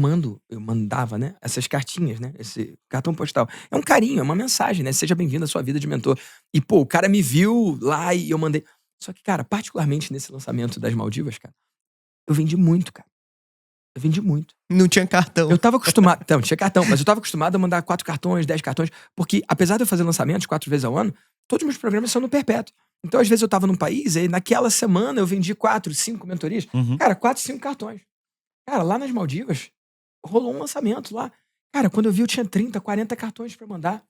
mandava, né, essas cartinhas, né, esse cartão postal. É um carinho, é uma mensagem, né, seja bem-vindo à sua vida de mentor. E, pô, o cara me viu lá e eu mandei. Só que, cara, particularmente nesse lançamento das Maldivas, cara, eu vendi muito, cara. Eu vendi muito. Não tinha cartão. Eu tava acostumado. Não, tinha cartão, mas eu tava acostumado a mandar 4 cartões, 10 cartões, porque apesar de eu fazer lançamentos 4 vezes ao ano, todos os meus programas são no perpétuo. Então, às vezes, eu tava num país e naquela semana eu vendi 4, 5 mentorias. Uhum. Cara, 4, 5 cartões. Cara, lá nas Maldivas, rolou um lançamento lá. Cara, quando eu vi, eu tinha 30, 40 cartões pra mandar.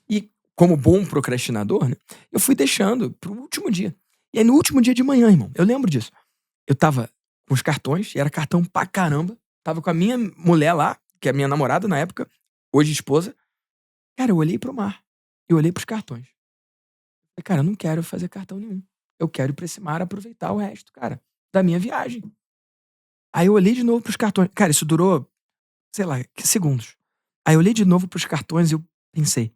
E, como bom procrastinador, né, eu fui deixando pro último dia. E aí, no último dia de manhã, irmão, eu lembro disso. Eu tava com os cartões, e era cartão pra caramba. Tava com a minha mulher lá, que é a minha namorada na época, hoje esposa. Cara, eu olhei pro mar. Eu olhei pros cartões. Falei, cara, eu não quero fazer cartão nenhum. Eu quero ir pra esse mar aproveitar o resto, cara, da minha viagem. Aí eu olhei de novo pros cartões. Cara, isso durou, sei lá, que segundos. Aí eu olhei de novo pros cartões e eu pensei,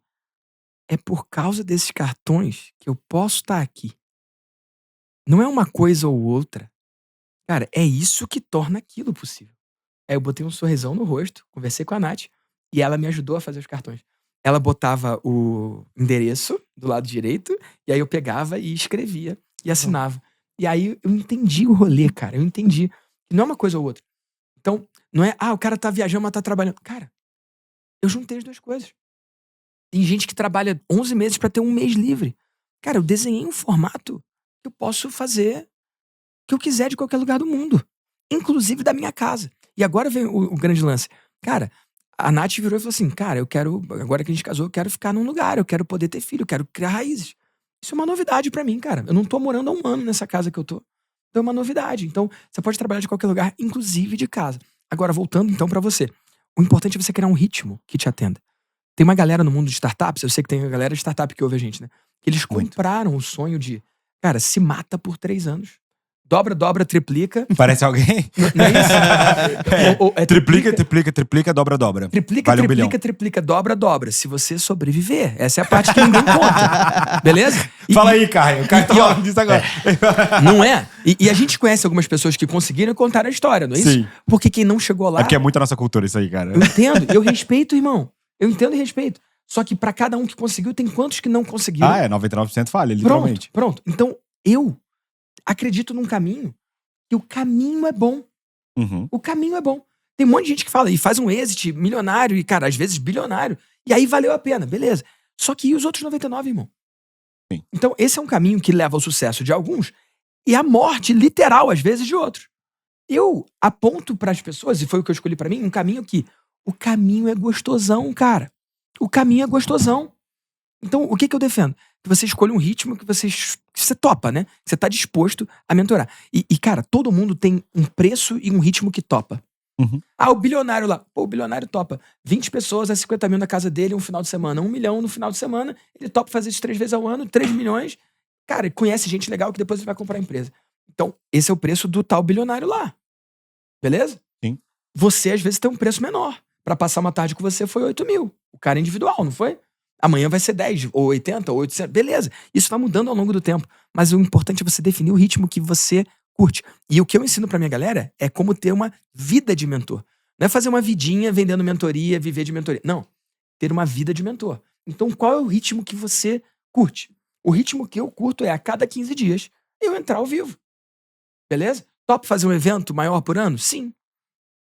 é por causa desses cartões que eu posso estar aqui. Não é uma coisa ou outra. Cara, é isso que torna aquilo possível. Aí eu botei um sorrisão no rosto, conversei com a Nath e ela me ajudou a fazer os cartões. Ela botava o endereço do lado direito e aí eu pegava e escrevia e assinava. E aí eu entendi o rolê, cara. Eu entendi. Não é uma coisa ou outra. Então, não é, o cara tá viajando, mas tá trabalhando. Cara, eu juntei as duas coisas. Tem gente que trabalha 11 meses pra ter um mês livre. Cara, eu desenhei um formato que eu posso fazer o que eu quiser de qualquer lugar do mundo. Inclusive da minha casa. E agora vem o grande lance. Cara, a Nath virou e falou assim, cara, eu quero, agora que a gente casou, eu quero ficar num lugar, eu quero poder ter filho, eu quero criar raízes. Isso é uma novidade pra mim, cara. Eu não tô morando há 1 ano nessa casa que eu tô. Então é uma novidade. Então, você pode trabalhar de qualquer lugar, inclusive de casa. Agora, voltando então pra você. o importante é você criar um ritmo que te atenda. Tem uma galera no mundo de startups, eu sei que tem uma galera de startup que ouve a gente, né? Que eles Muito. compraram o sonho de, cara, se mata por 3 anos. Dobra, triplica. Parece alguém? Não é isso? Ou é Triplica, dobra. Triplica, Vale 1 bilhão. triplica, dobra. Se você sobreviver. Essa é a parte que ninguém conta. Beleza? Fala aí, Caio. O Caio tá e, ó, falando disso agora. Não é? E a gente conhece algumas pessoas que conseguiram contar a história, não é isso? Sim. Porque quem não chegou lá... É porque é muito a nossa cultura isso aí, cara. Eu entendo, eu respeito, irmão. Eu entendo e respeito. Só que pra cada um que conseguiu, tem quantos que não conseguiram? 99% falha, literalmente. Pronto. Então, eu acredito num caminho que o caminho é bom. Uhum. O caminho é bom. Tem um monte de gente que fala e faz um exit milionário e, cara, às vezes bilionário. E aí valeu a pena, beleza. Só que e os outros 99, irmão? Sim. Então, esse é um caminho que leva ao sucesso de alguns e à morte literal, às vezes, de outros. Eu aponto pras pessoas, e foi o que eu escolhi pra mim, um caminho que o caminho é gostosão, cara. O caminho é gostosão. Então, o que eu defendo? Que você escolha um ritmo que você topa, né? Que você tá disposto a mentorar. E, cara, todo mundo tem um preço e um ritmo que topa. Uhum. Ah, o bilionário lá. Pô, o bilionário topa. 20 pessoas a 50 mil na casa dele um final de semana. 1 milhão no final de semana. Ele topa fazer isso 3 vezes ao ano, 3 milhões. Cara, ele conhece gente legal que depois ele vai comprar a empresa. Então, esse é o preço do tal bilionário lá. Beleza? Sim. Você, às vezes, tem um preço menor. Pra passar uma tarde com você foi 8 mil. O cara é individual, não foi? Amanhã vai ser 10, ou 80, ou 800. Beleza. Isso vai mudando ao longo do tempo. Mas o importante é você definir o ritmo que você curte. E o que eu ensino pra minha galera é como ter uma vida de mentor. Não é fazer uma vidinha vendendo mentoria, viver de mentoria. Não. Ter uma vida de mentor. Então, qual é o ritmo que você curte? O ritmo que eu curto é a cada 15 dias eu entrar ao vivo. Beleza? Top fazer um evento maior por ano? Sim.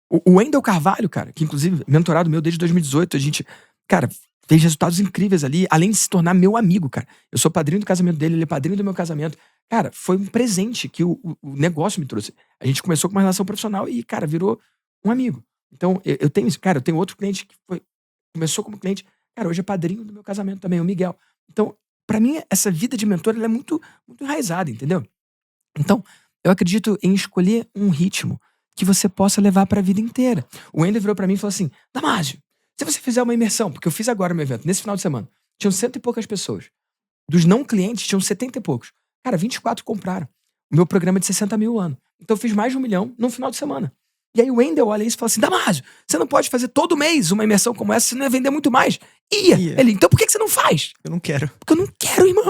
O Wendel Carvalho, cara, que inclusive mentorado meu desde 2018, a gente, cara, fez resultados incríveis ali, além de se tornar meu amigo, cara. Eu sou padrinho do casamento dele, ele é padrinho do meu casamento. Cara, foi um presente que o negócio me trouxe. A gente começou com uma relação profissional e, cara, virou um amigo. Então, eu tenho isso. Cara, eu tenho outro cliente que começou como cliente, cara, hoje é padrinho do meu casamento também, o Miguel. Então, pra mim, essa vida de mentor, ela é muito, muito enraizada, entendeu? Então, eu acredito em escolher um ritmo que você possa levar pra vida inteira. O Wendel virou pra mim e falou assim, Damásio, se você fizer uma imersão, porque eu fiz agora meu evento, nesse final de semana, tinham 100 e poucas pessoas. Dos não clientes, tinham 70 e poucos. Cara, 24 compraram. O meu programa é de 60 mil ano. Então eu fiz mais de 1 milhão num final de semana. E aí o Wendel olha isso e fala assim, Damásio, você não pode fazer todo mês uma imersão como essa, você não ia vender muito mais. Ia. Ele, então por que você não faz? Eu não quero. Porque eu não quero, irmão.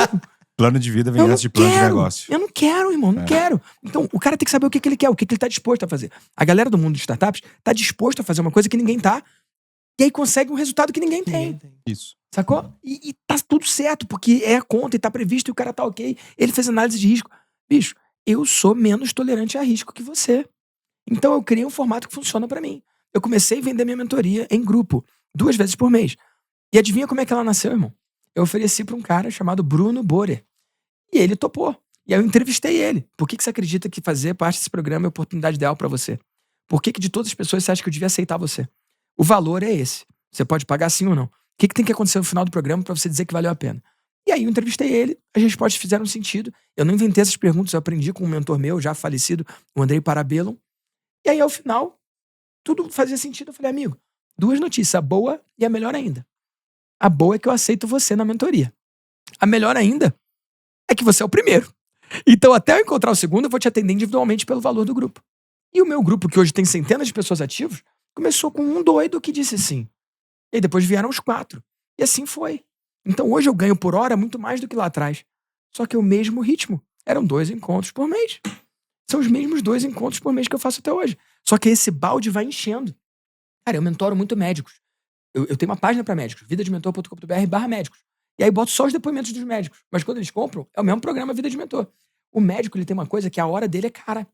Plano de vida vem Eu não antes de plano de quero. negócio. Eu não quero, irmão, não quero. Então, o cara tem que saber o que ele quer, o que ele tá disposto a fazer. A galera do mundo de startups tá disposto a fazer uma coisa que ninguém tá, e aí consegue um resultado que ninguém tem. Isso. Sacou? E tá tudo certo, porque é a conta e tá previsto e o cara tá ok. Ele fez análise de risco. Bicho, eu sou menos tolerante a risco que você. Então eu criei um formato que funciona pra mim. Eu comecei a vender minha mentoria em grupo, 2 vezes por mês. E adivinha como é que ela nasceu, irmão? Eu ofereci pra um cara chamado Bruno Borer. E ele topou. E aí eu entrevistei ele. Por que você acredita que fazer parte desse programa é a oportunidade ideal pra você? Por que de todas as pessoas você acha que eu devia aceitar você? O valor é esse. Você pode pagar sim ou não. O que tem que acontecer no final do programa pra você dizer que valeu a pena? E aí eu entrevistei ele, as respostas fizeram sentido. Eu não inventei essas perguntas, eu aprendi com um mentor meu, já falecido, o Andrei Parabellum. E aí, ao final, tudo fazia sentido. Eu falei, amigo, 2 notícias, a boa e a melhor ainda. A boa é que eu aceito você na mentoria. A melhor ainda é que você é o primeiro. Então, até eu encontrar o segundo, eu vou te atender individualmente pelo valor do grupo. E o meu grupo, que hoje tem centenas de pessoas ativas, começou com um doido que disse sim. E aí depois vieram os 4. E assim foi. Então, hoje eu ganho por hora muito mais do que lá atrás. Só que é o mesmo ritmo. Eram 2 encontros por mês. São os mesmos 2 encontros por mês que eu faço até hoje. Só que esse balde vai enchendo. Cara, eu mentoro muito médicos. Eu tenho uma página pra médicos, vidadementor.com.br/médicos. E aí boto só os depoimentos dos médicos. Mas quando eles compram, é o mesmo programa Vida de Mentor. O médico, ele tem uma coisa que a hora dele é cara.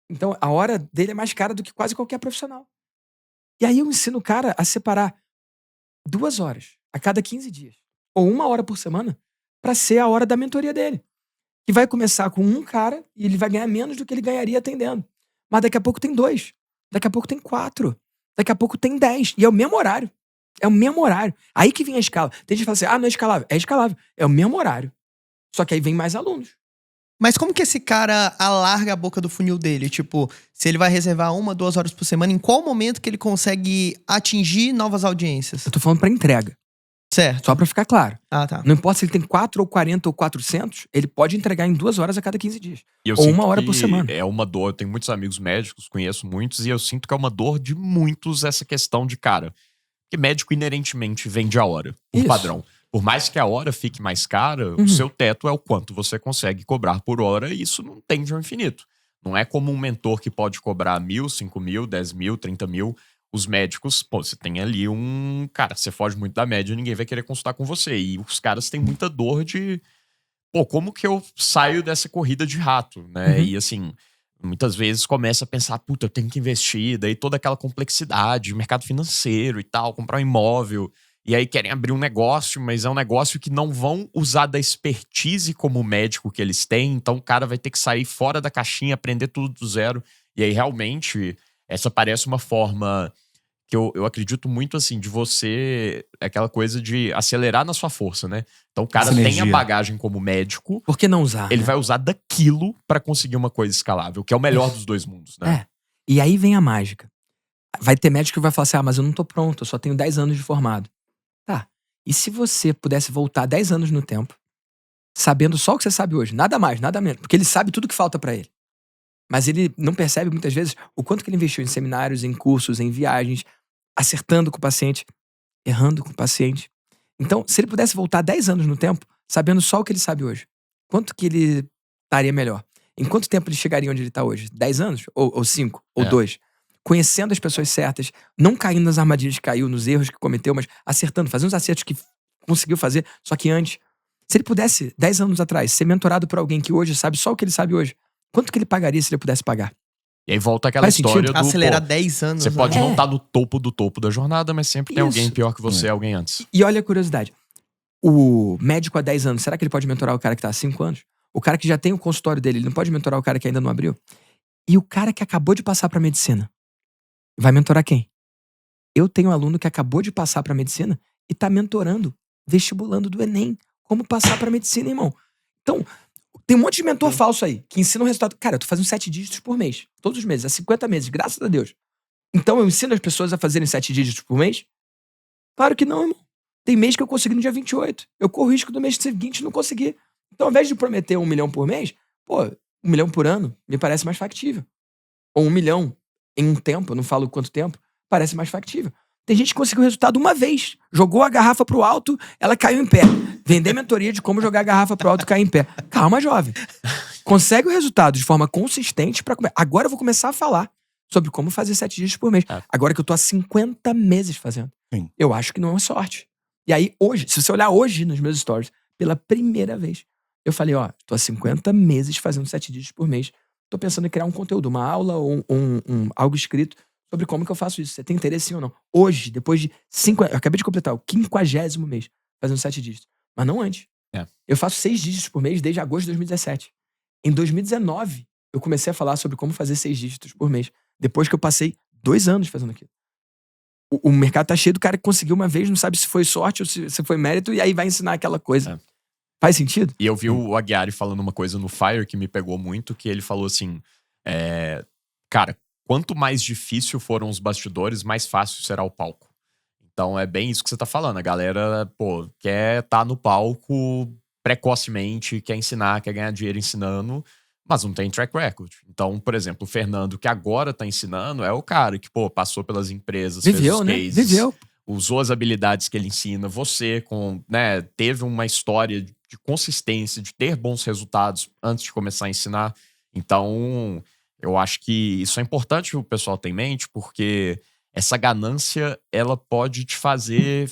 Então, a hora dele é mais cara do que quase qualquer profissional. E aí eu ensino o cara a separar 2 horas a cada 15 dias. Ou 1 hora por semana pra ser a hora da mentoria dele. Que vai começar com um cara e ele vai ganhar menos do que ele ganharia atendendo. Mas daqui a pouco tem 2. Daqui a pouco tem 4. Daqui a pouco tem 10. E é o mesmo horário. É o mesmo horário. Aí que vem a escala. Tem gente que fala assim, não é escalável. É escalável. É o mesmo horário. Só que aí vem mais alunos. Mas como que esse cara alarga a boca do funil dele? Tipo, se ele vai reservar 1, 2 horas por semana, em qual momento que ele consegue atingir novas audiências? Eu tô falando pra entrega, Certo. só pra ficar claro. Ah, tá. Não importa se ele tem 4 ou 40 ou 400, ele pode entregar em 2 horas a cada 15 dias. E eu Ou sinto 1 hora que por semana. É uma dor. Eu tenho muitos amigos médicos, conheço muitos, e eu sinto que é uma dor de muitos essa questão de, cara, que médico inerentemente vende a hora, por Isso. padrão. Por mais que a hora fique mais cara, o seu teto é o quanto você consegue cobrar por hora, e isso não tende ao infinito. Não é como um mentor que pode cobrar 1.000, 5.000, 10.000, 30.000. Os médicos, pô, você tem ali um... Cara, você foge muito da média, ninguém vai querer consultar com você. E os caras têm muita dor de... Pô, como que eu saio dessa corrida de rato, né? E assim, muitas vezes começa a pensar, puta, eu tenho que investir, daí toda aquela complexidade, mercado financeiro e tal, comprar um imóvel, e aí querem abrir um negócio, mas é um negócio que não vão usar da expertise como médico que eles têm, então o cara vai ter que sair fora da caixinha, aprender tudo do zero, e aí realmente essa parece uma forma que eu acredito muito, assim, de você... Aquela coisa de acelerar na sua força, né? Então o cara Essa tem a energia. bagagem como médico, Por que não usar? ele né? vai usar daquilo pra conseguir uma coisa escalável, que é o melhor dos dois mundos, né? É. E aí vem a mágica. Vai ter médico que vai falar assim, mas eu não tô pronto, eu só tenho 10 anos de formado. Tá. E se você pudesse voltar 10 anos no tempo, sabendo só o que você sabe hoje, nada mais, nada menos, porque ele sabe tudo que falta pra ele. Mas ele não percebe muitas vezes o quanto que ele investiu em seminários, em cursos, em viagens, acertando com o paciente, errando com o paciente. Então, se ele pudesse voltar 10 anos no tempo, sabendo só o que ele sabe hoje, quanto que ele estaria melhor? Em quanto tempo ele chegaria onde ele está hoje? 10 anos? Ou 5? Ou 2? Conhecendo as pessoas certas, não caindo nas armadilhas que caiu, nos erros que cometeu, mas acertando, fazendo os acertos que conseguiu fazer, só que antes. Se ele pudesse, 10 anos atrás, ser mentorado por alguém que hoje sabe só o que ele sabe hoje, quanto que ele pagaria se ele pudesse pagar? E aí volta aquela Faz história sentido? do... Acelerar pô, 10 anos. você pode né? não estar no topo do topo da jornada, mas sempre tem Isso. alguém pior que você, alguém antes. E olha a curiosidade. O médico há 10 anos, será que ele pode mentorar o cara que tá há 5 anos? O cara que já tem o consultório dele, ele não pode mentorar o cara que ainda não abriu? E o cara que acabou de passar pra medicina, vai mentorar quem? Eu tenho um aluno que acabou de passar pra medicina e tá mentorando, vestibulando do Enem, como passar pra medicina, irmão. Então, tem um monte de mentor falso aí, que ensina um resultado. Cara, eu tô fazendo 7 dígitos por mês, todos os meses, há 50 meses, graças a Deus. Então eu ensino as pessoas a fazerem 7 dígitos por mês? Claro que não, irmão. Tem mês que eu consegui no dia 28. Eu corro o risco do mês seguinte não conseguir. Então, ao invés de prometer 1 milhão por mês, pô, 1 milhão por ano me parece mais factível. Ou 1 milhão em um tempo, eu não falo quanto tempo, parece mais factível. Tem gente que conseguiu o resultado uma vez. Jogou a garrafa pro alto, ela caiu em pé. Vender mentoria de como jogar a garrafa pro alto e cair em pé. Calma, jovem. Consegue o resultado de forma consistente pra comer. Agora eu vou começar a falar sobre como fazer 7 dígitos por mês. Agora que eu tô há 50 meses fazendo. Sim. Eu acho que não é sorte. E aí, hoje, se você olhar hoje nos meus stories, pela primeira vez, eu falei, ó, tô há 50 meses fazendo 7 dígitos por mês. Tô pensando em criar um conteúdo, uma aula ou algo escrito sobre como que eu faço isso. Você tem interesse sim ou não? Hoje, depois de 5 anos, eu acabei de completar o 50º mês fazendo 7 dígitos. Mas não antes. Eu faço 6 dígitos por mês desde agosto de 2017. Em 2019, eu comecei a falar sobre como fazer 6 dígitos por mês. Depois que eu passei 2 anos fazendo aquilo. O mercado tá cheio do cara que conseguiu uma vez, não sabe se foi sorte ou se foi mérito, e aí vai ensinar aquela coisa. Faz sentido? E eu vi o Aguiari falando uma coisa no Fire que me pegou muito, que ele falou assim, cara, quanto mais difícil foram os bastidores, mais fácil será o palco. Então é bem isso que você tá falando. A galera, pô, quer tá no palco precocemente, quer ensinar, quer ganhar dinheiro ensinando, mas não tem track record. Então, por exemplo, o Fernando, que agora tá ensinando, é o cara que, pô, passou pelas empresas, Viveu, fez os né? cases, Viveu. usou as habilidades que ele ensina. Você, teve uma história de consistência, de ter bons resultados antes de começar a ensinar. Então, eu acho que isso é importante que o pessoal tenha em mente, porque essa ganância, ela pode te fazer...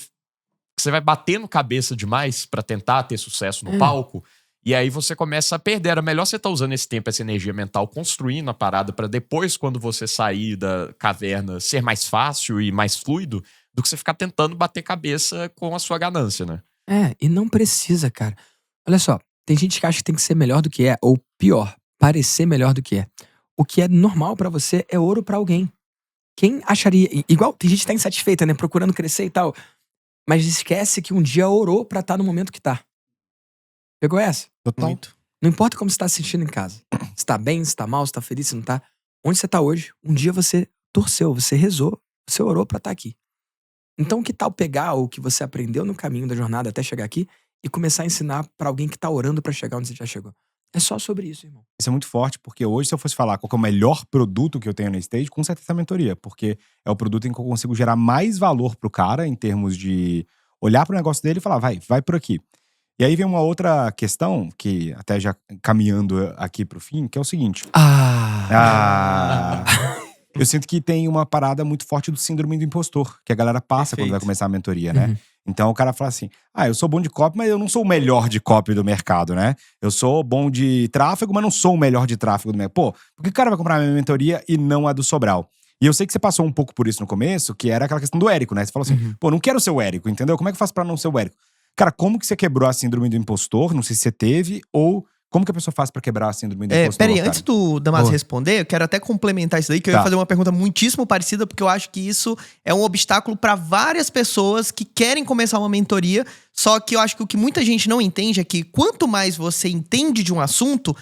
Você vai batendo cabeça demais pra tentar ter sucesso no palco, e aí você começa a perder. Era melhor você estar usando esse tempo, essa energia mental, construindo a parada pra depois, quando você sair da caverna, ser mais fácil e mais fluido, do que você ficar tentando bater cabeça com a sua ganância, né? E não precisa, cara. Olha só, tem gente que acha que tem que ser melhor do que é, ou pior, parecer melhor do que é. O que é normal pra você é ouro pra alguém. Quem acharia... Igual, tem gente que tá insatisfeita, né? Procurando crescer e tal. Mas esquece que um dia orou pra estar no momento que tá. Pegou essa? Total. Muito. Não importa como você tá se sentindo em casa. Se tá bem, se tá mal, se tá feliz, se não tá. Onde você tá hoje, um dia você torceu, você rezou, você orou pra estar aqui. Então, que tal pegar o que você aprendeu no caminho da jornada até chegar aqui e começar a ensinar pra alguém que tá orando pra chegar onde você já chegou? É só sobre isso, irmão. Isso é muito forte, porque hoje, se eu fosse falar qual que é o melhor produto que eu tenho na Stage, com certeza é a mentoria. Porque é o produto em que eu consigo gerar mais valor pro cara, em termos de olhar pro negócio dele e falar, vai por aqui. E aí vem uma outra questão, que até já caminhando aqui pro fim, que é o seguinte. Eu sinto que tem uma parada muito forte do síndrome do impostor, que a galera passa quando vai começar a mentoria, né? Então o cara fala assim, eu sou bom de copy, mas eu não sou o melhor de copy do mercado, né? Eu sou bom de tráfego, mas não sou o melhor de tráfego do mercado. Pô, por que o cara vai comprar a minha mentoria e não a do Sobral? E eu sei que você passou um pouco por isso no começo, que era aquela questão do Érico, né? Você falou assim, pô, não quero ser o Érico, entendeu? Como é que eu faço pra não ser o Érico? Cara, como que você quebrou a síndrome do impostor? Não sei se você teve, ou como que a pessoa faz pra quebrar a síndrome do impostor? Peraí, antes do Damasio responder, eu quero até complementar isso daí, que eu ia fazer uma pergunta muitíssimo parecida, porque eu acho que isso é um obstáculo pra várias pessoas que querem começar uma mentoria, só que eu acho que o que muita gente não entende é que quanto mais você entende de um assunto,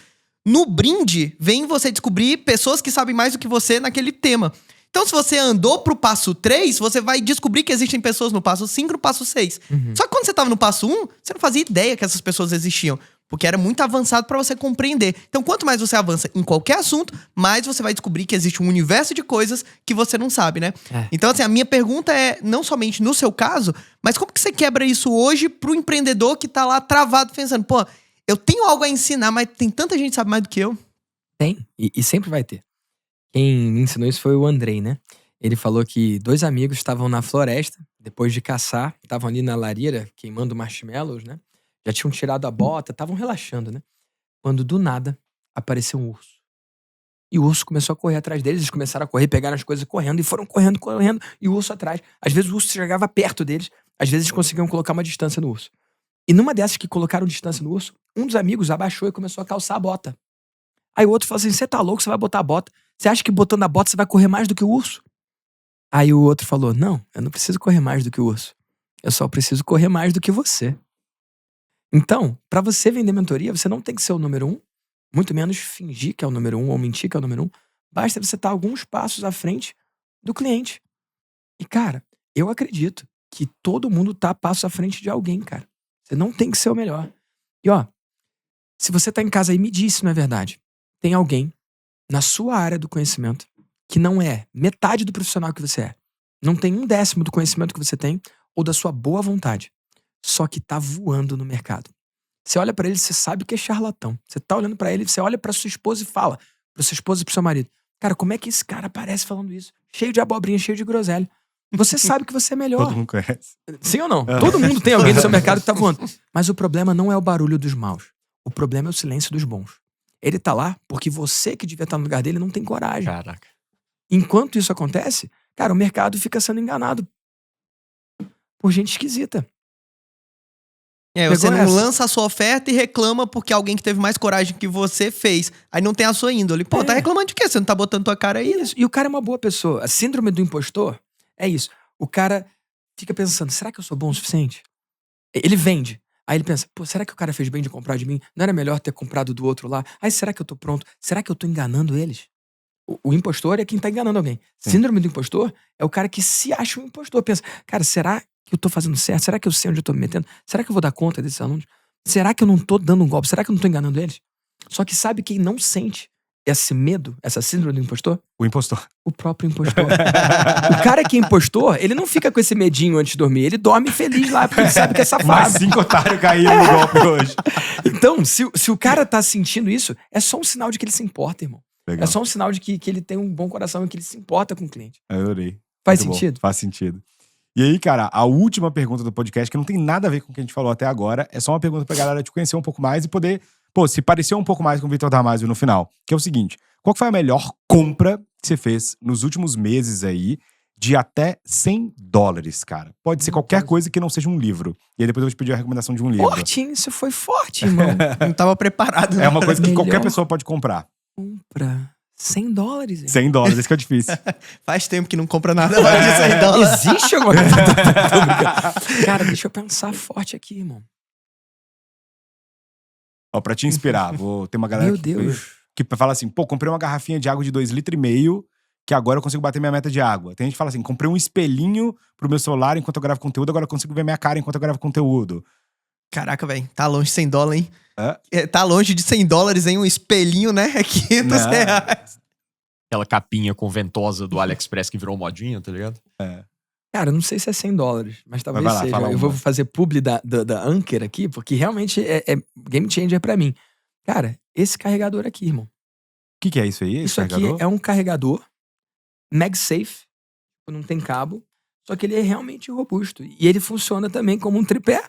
no brinde vem você descobrir pessoas que sabem mais do que você naquele tema. Então, se você andou pro passo 3, você vai descobrir que existem pessoas no passo 5 e no passo 6. Só que quando você tava no passo 1, você não fazia ideia que essas pessoas existiam. Porque era muito avançado pra você compreender. Então, quanto mais você avança em qualquer assunto, mais você vai descobrir que existe um universo de coisas que você não sabe, né? Então, assim, a minha pergunta é, não somente no seu caso, mas como que você quebra isso hoje pro empreendedor que tá lá travado, pensando, pô, eu tenho algo a ensinar, mas tem tanta gente que sabe mais do que eu. Tem, e sempre vai ter. Quem me ensinou isso foi o Andrei, né? Ele falou que 2 amigos estavam na floresta, depois de caçar, estavam ali na lareira, queimando marshmallows, né? Já tinham tirado a bota, estavam relaxando, né? Quando do nada apareceu um urso. E o urso começou a correr atrás deles, eles começaram a correr, pegaram as coisas correndo e foram correndo, e o urso atrás. Às vezes o urso chegava perto deles, às vezes eles conseguiam colocar uma distância no urso. E numa dessas que colocaram distância no urso, um dos amigos abaixou e começou a calçar a bota. Aí o outro falou assim, você tá louco, você vai botar a bota? Você acha que botando a bota você vai correr mais do que o urso? Aí o outro falou, não, eu não preciso correr mais do que o urso. Eu só preciso correr mais do que você. Então, pra você vender mentoria, você não tem que ser o número 1, muito menos fingir que é o número 1 ou mentir que é o número 1. Basta você estar alguns passos à frente do cliente. E, cara, eu acredito que todo mundo tá passos à frente de alguém, cara. Você não tem que ser o melhor. E, ó, se você tá em casa aí, me diz se não é verdade. Tem alguém na sua área do conhecimento que não é metade do profissional que você é. Não tem 1/10 do conhecimento que você tem ou da sua boa vontade. Só que tá voando no mercado. Você olha pra ele, você sabe que é charlatão. Você tá olhando pra ele, você olha pra sua esposa e fala pra sua esposa e pro seu marido, cara, como é que esse cara aparece falando isso? Cheio de abobrinha, cheio de groselha. Você sabe que você é melhor. Todo mundo conhece. Sim ou não? Todo mundo tem alguém no seu mercado que tá voando. Mas o problema não é o barulho dos maus. O problema é o silêncio dos bons. Ele tá lá porque você que devia estar no lugar dele não tem coragem. Caraca. Enquanto isso acontece, cara, o mercado fica sendo enganado por gente esquisita. Você não lança a sua oferta e reclama porque alguém que teve mais coragem que você fez. Aí não tem a sua índole. Pô, tá reclamando de quê? Você não tá botando tua cara aí? Isso. E o cara é uma boa pessoa. A síndrome do impostor é isso. O cara fica pensando, será que eu sou bom o suficiente? Ele vende. Aí ele pensa, pô, será que o cara fez bem de comprar de mim? Não era melhor ter comprado do outro lá? Aí será que eu tô pronto? Será que eu tô enganando eles? O impostor é quem tá enganando alguém. Síndrome do impostor é o cara que se acha um impostor. Pensa, cara, será que eu tô fazendo certo? Será que eu sei onde eu tô me metendo? Será que eu vou dar conta desses alunos? Será que eu não tô dando um golpe? Será que eu não tô enganando eles? Só que sabe quem não sente esse medo, essa síndrome do impostor? O impostor. O próprio impostor. O cara que é impostor, ele não fica com esse medinho antes de dormir. Ele dorme feliz lá, porque ele sabe que é safado. Mais 5 otários caíram no golpe hoje. Então, se o cara tá sentindo isso, é só um sinal de que ele se importa, irmão. Legal. É só um sinal de que ele tem um bom coração e que ele se importa com o cliente. Eu adorei. Faz Muito sentido? Bom. Faz sentido. E aí, cara, a última pergunta do podcast, que não tem nada a ver com o que a gente falou até agora, é só uma pergunta pra galera te conhecer um pouco mais e poder, se parecer um pouco mais com o Vitor Damasio no final. Que é o seguinte, qual foi a melhor compra que você fez nos últimos meses aí de até $100, cara? Pode ser qualquer coisa que não seja um livro. E aí depois eu vou te pedir a recomendação de um livro. Forte, hein? Isso foi forte, irmão. Não tava preparado. É uma coisa que Melhor qualquer pessoa pode comprar. Compra. $100, hein? $100, esse que é difícil. Faz tempo que não compra nada mais de $100. Existe alguma coisa? Tô brincando. Cara, deixa eu pensar forte aqui, irmão. Ó, pra te inspirar, vou ter uma galera Meu Deus. que fala assim, pô, comprei uma garrafinha de água de 2,5 litros, que agora eu consigo bater minha meta de água. Tem gente que fala assim, comprei um espelhinho pro meu celular enquanto eu gravo conteúdo, agora eu consigo ver minha cara enquanto eu gravo conteúdo. Caraca, velho. Tá longe de $100, hein? Hã? Tá longe de $100, hein? Um espelhinho, né? É R$500. Não. Aquela capinha com ventosa do AliExpress que virou modinha, tá ligado? Cara, não sei se é $100, mas talvez vai lá, seja. fala Eu vou uma. fazer publi da Anker aqui, porque realmente é game changer pra mim. Cara, esse carregador aqui, irmão. O que é isso aí? Esse Isso aqui carregador? é um carregador MagSafe, não tem cabo, só que ele é realmente robusto. E ele funciona também como um tripé.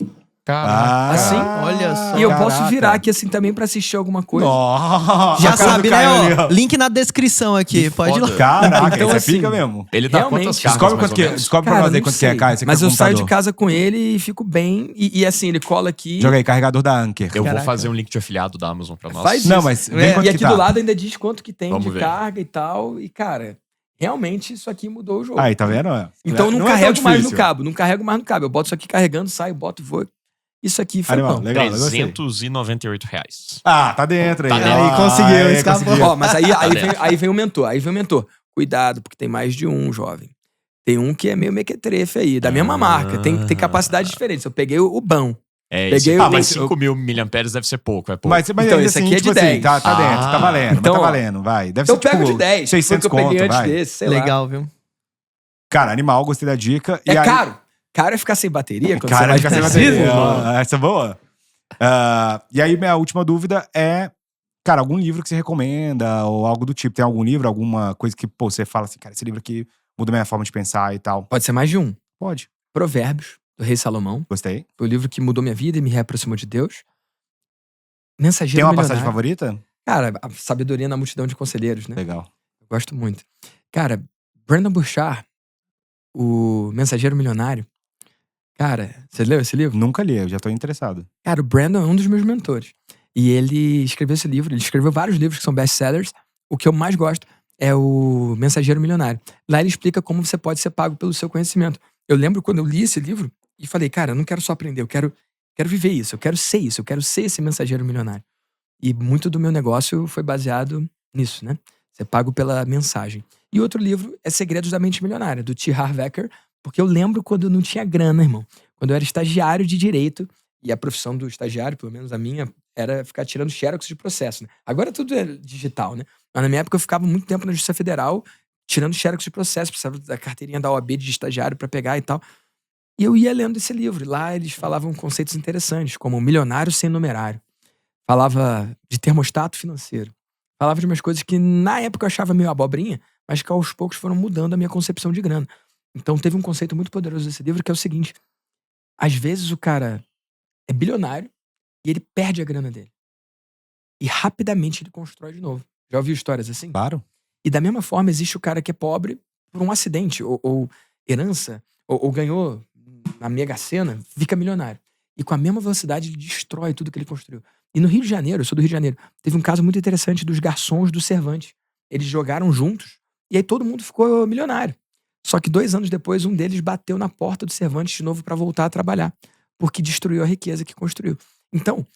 Ah, Assim? Olha só. E eu posso caraca. virar aqui assim também pra assistir alguma coisa. Nossa, Já a cara do sabe, né? Caio ali, Ó, ó. link na descrição aqui. Que Pode ir lá. foda. Caraca, Então, esse assim, pica mesmo. Ele dá Realmente. quantas cargas, Descobre mais quanto ou que é. menos? Descobre pra Cara, nós aí não quanto que é, sei. Caio. Você que Mas tá eu com saio de computador. casa com ele e fico bem. E assim, ele cola aqui. Joga aí, carregador da Anker. Eu Caraca. vou fazer um link de afiliado da Amazon pra nós. Faz Não, isso. mas vem quanto E que aqui tá. do lado ainda diz quanto que tem Vamos de ver. carga e tal. E, cara, realmente isso aqui mudou o jogo. Aí, tá vendo? Então não é tão carrego mais no difícil. cabo. Não carrego mais no cabo. Eu boto isso aqui carregando, saio, boto e vou. Isso aqui foi Animal, bom. legal, eu gostei. R$398. Ah, tá dentro aí. Tá dentro. Aí, conseguiu, Aí, escapou. conseguiu. Ó, mas aí Tá vem o mentor. Aí vem o mentor. Cuidado, porque tem mais de um, jovem. Tem um que é meio mequetrefe aí, da mesma marca. Tem capacidades diferentes. Eu peguei o bom. É, Peguei esse o- aqui tem mas 5.000 miliamperes, deve ser pouco, é pouco. Mas Então, ainda esse assim, aqui é tipo de assim, 10. tá dentro, tá valendo, Então, mas tá ó, valendo, vai. Deve Então ser tipo pega o de 10. 600 foi o que eu peguei conto, antes vai. desse, sei lá. Legal, viu? Cara, animal, gostei da dica. É E aí- caro. Caro é ficar sem bateria quando Cara, você fica vai sem preciso, bateria. mano. Essa é boa. E aí, minha última dúvida é, cara, algum livro que você recomenda ou algo do tipo? Tem algum livro, alguma coisa que, pô, você fala assim, cara, esse livro aqui muda minha forma de pensar e tal? Pode ser mais de um. Pode. Provérbios, do Rei Salomão. Gostei. Foi o livro que mudou minha vida e me reaproximou de Deus. Mensageiro Tem uma Milionário. passagem favorita? Cara, a sabedoria na multidão de conselheiros, né? Legal. Eu gosto muito. Cara, Brandon Burchard, o Mensageiro Milionário. Cara, você leu esse livro? Nunca li, eu já tô interessado. Cara, o Brandon é um dos meus mentores. E ele escreveu esse livro. Ele escreveu vários livros que são best-sellers. O que eu mais gosto é o Mensageiro Milionário. Lá ele explica como você pode ser pago pelo seu conhecimento. Eu lembro quando eu li esse livro e falei, cara, eu não quero só aprender, eu quero viver isso, eu quero ser esse mensageiro milionário. E muito do meu negócio foi baseado nisso, né? Ser pago pela mensagem. E outro livro é Segredos da Mente Milionária, do T. Harv Eker, porque eu lembro quando eu não tinha grana, irmão. Quando eu era estagiário de direito, e a profissão do estagiário, pelo menos a minha, era ficar tirando xerox de processo, né? Agora tudo é digital, né? Mas na minha época eu ficava muito tempo na Justiça Federal tirando xerox de processo, precisava da carteirinha da OAB de estagiário pra pegar e tal. E eu ia lendo esse livro. E lá eles falavam conceitos interessantes, como milionário sem numerário. Falava de termostato financeiro. Falava de umas coisas que na época eu achava meio abobrinha, mas que aos poucos foram mudando a minha concepção de grana. Então teve um conceito muito poderoso desse livro que é o seguinte: às vezes o cara é bilionário e ele perde a grana dele. E rapidamente ele constrói de novo. Já ouviu histórias assim? Claro. E da mesma forma existe o cara que é pobre por um acidente, ou herança, ou ganhou na Mega Sena, fica milionário. E com a mesma velocidade ele destrói tudo que ele construiu. E no Rio de Janeiro, eu sou do Rio de Janeiro, teve um caso muito interessante dos garçons do Cervantes. Eles jogaram juntos e aí todo mundo ficou milionário. Só que 2 anos depois, um deles bateu na porta do Cervantes de novo para voltar a trabalhar, porque destruiu a riqueza que construiu. Então,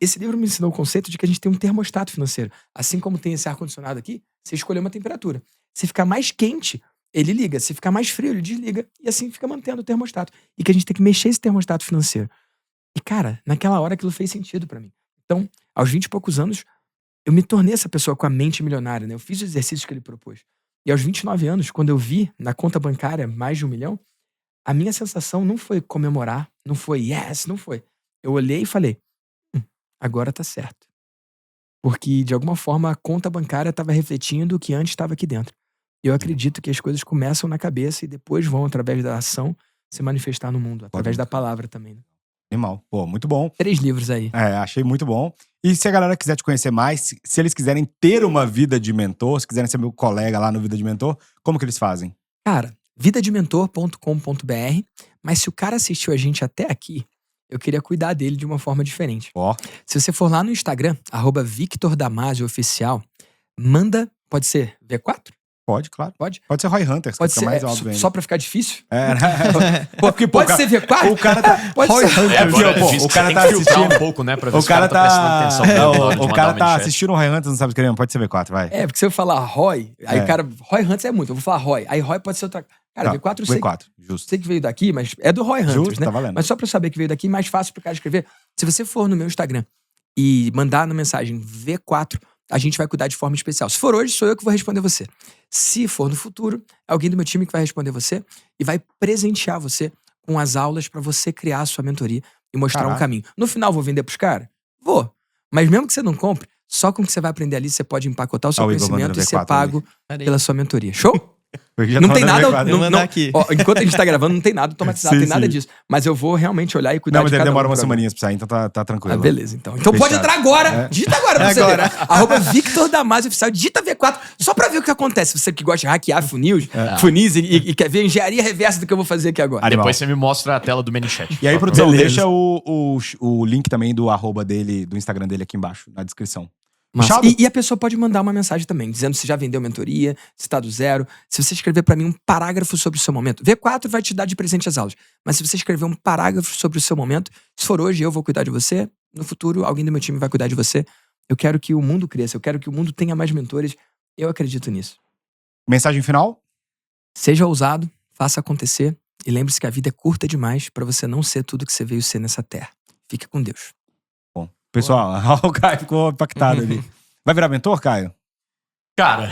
esse livro me ensinou o conceito de que a gente tem um termostato financeiro. Assim como tem esse ar-condicionado aqui, você escolheu uma temperatura. Se ficar mais quente, ele liga. Se ficar mais frio, ele desliga. E assim fica mantendo o termostato. E que a gente tem que mexer esse termostato financeiro. E, cara, naquela hora aquilo fez sentido pra mim. Então, aos 20 e poucos anos, eu me tornei essa pessoa com a mente milionária, né? Eu fiz o exercício que ele propôs. E aos 29 anos, quando eu vi na conta bancária mais de R$1 milhão, a minha sensação não foi comemorar, não foi yes, não foi. Eu olhei e falei, agora tá certo. Porque, de alguma forma, a conta bancária estava refletindo o que antes estava aqui dentro. Eu acredito que as coisas começam na cabeça e depois vão, através da ação, se manifestar no mundo. Através da palavra também. Né? Animal. Pô, muito bom. 3 livros aí. Achei muito bom. E se a galera quiser te conhecer mais, se eles quiserem ter uma vida de mentor, se quiserem ser meu colega lá no Vida de Mentor, como que eles fazem? Cara, vidadementor.com.br. Mas se o cara assistiu a gente até aqui, eu queria cuidar dele de uma forma diferente. Ó, Se você for lá no Instagram, @VictorDamasioOficial, manda, pode ser V4? Pode, claro. Pode? Pode ser Roy Hunters, Pode que ser, fica mais óbvio ainda. só pra ficar difícil? É, né? Porque pode ser V4? O cara tá... Pode Roy ser. Hunters. Aqui, ó, pô, o cara tem tá que filtrar assistindo... um pouco, né? Pra ver O se o cara cara tá prestando atenção. tá... na hora de O mandar cara uma tá manchete. assistindo o Roy Hunters, não sabe escrever, pode ser V4, vai. É, porque se eu falar Roy, aí É. o cara... Roy Hunters é muito, eu vou falar Roy. Aí Roy pode ser outra... Cara, Tá, V4 eu sei, V4, justo. sei que veio daqui, mas é do Roy Hunters, Justo, né? tá valendo. Mas só pra eu saber que veio daqui, mais fácil pro cara escrever. Se você for no meu Instagram e mandar na mensagem V4, a gente vai cuidar de forma especial. Se for hoje, sou eu que vou responder você. Se for no futuro, é alguém do meu time que vai responder você e vai presentear você com as aulas pra você criar a sua mentoria e mostrar Caraca. um caminho. No final, vou vender pros caras? Vou. Mas mesmo que você não compre, só com o que você vai aprender ali, você pode empacotar o seu Ó, o Igor conhecimento mandando e ser V4 pago Peraí. pela sua mentoria. Show? Porque já Não tá tem mandando nada. V4. Vou mandar aqui. Ó, enquanto a gente tá gravando, não tem nada automatizado, Sim, não tem nada sim. disso. Mas eu vou realmente olhar e cuidar Não, mas de ele cada demora um umas pra mim. semaninhas pra sair, então tá Ah, tranquilo. beleza, então. Então pode Fechado. entrar agora. Digita agora pra você Agora. ver. Arroba Victor Damasio Oficial. Digita V4 só pra ver o que acontece. Você que gosta de hackear funis e quer ver a engenharia reversa do que eu vou fazer aqui agora. Animal. Depois você me mostra a tela do ManyChat. E aí, produção, Beleza. deixa o link também do arroba dele, do Instagram dele aqui embaixo, na descrição. Massa. Fechado? E a pessoa pode mandar uma mensagem também, dizendo se já vendeu mentoria, se tá do zero. Se você escrever pra mim um parágrafo sobre o seu momento. V4 vai te dar de presente as aulas. Mas se você escrever um parágrafo sobre o seu momento, se for hoje, eu vou cuidar de você. No futuro, alguém do meu time vai cuidar de você. Eu quero que o mundo cresça. Eu quero que o mundo tenha mais mentores. Eu acredito nisso. Mensagem final? Seja ousado, faça acontecer. E lembre-se que a vida é curta demais pra você não ser tudo que você veio ser nessa terra. Fique com Deus. Pessoal, o Caio ficou impactado ali. Vai virar mentor, Caio? Cara,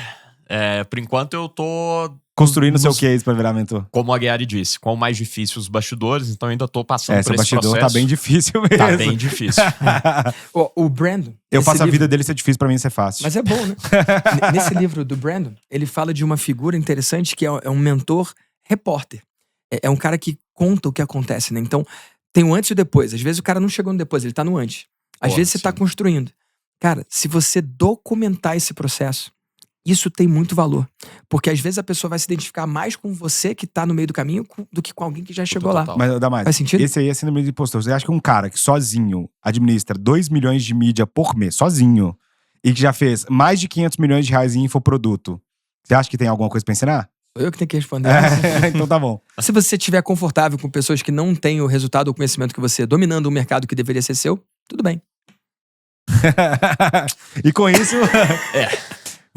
por enquanto eu tô, Construindo seu Nos- case pra virar mentor. como a Gary disse, qual o mais difícil os bastidores, então eu ainda tô passando Esse por esse bastidor processo. tá bem difícil mesmo. Tá bem difícil. O Brandon. Eu esse faço a livro- vida dele ser difícil, pra mim ser fácil. Mas é bom, né? Nesse livro do Brandon, ele fala de uma figura interessante que é um mentor repórter. É um cara que conta o que acontece, né? Então, tem o antes e o depois. Às vezes o cara não chegou no depois, ele tá no antes. Às Pô, vezes você tá sim. construindo. Cara, se você documentar esse processo, isso tem muito valor. Porque às vezes a pessoa vai se identificar mais com você que tá no meio do caminho do que com alguém que já chegou lá. total. Mas dá mais. Faz sentido? Esse aí é síndrome de impostor. Você acha que um cara que sozinho administra 2 milhões de mídia por mês, sozinho, e que já fez mais de 500 milhões de reais em infoproduto, você acha que tem alguma coisa pra ensinar? Sou eu que tenho que responder. Então tá bom. Se você estiver confortável com pessoas que não têm o resultado ou conhecimento que você, dominando um mercado que deveria ser seu, tudo bem. E com isso.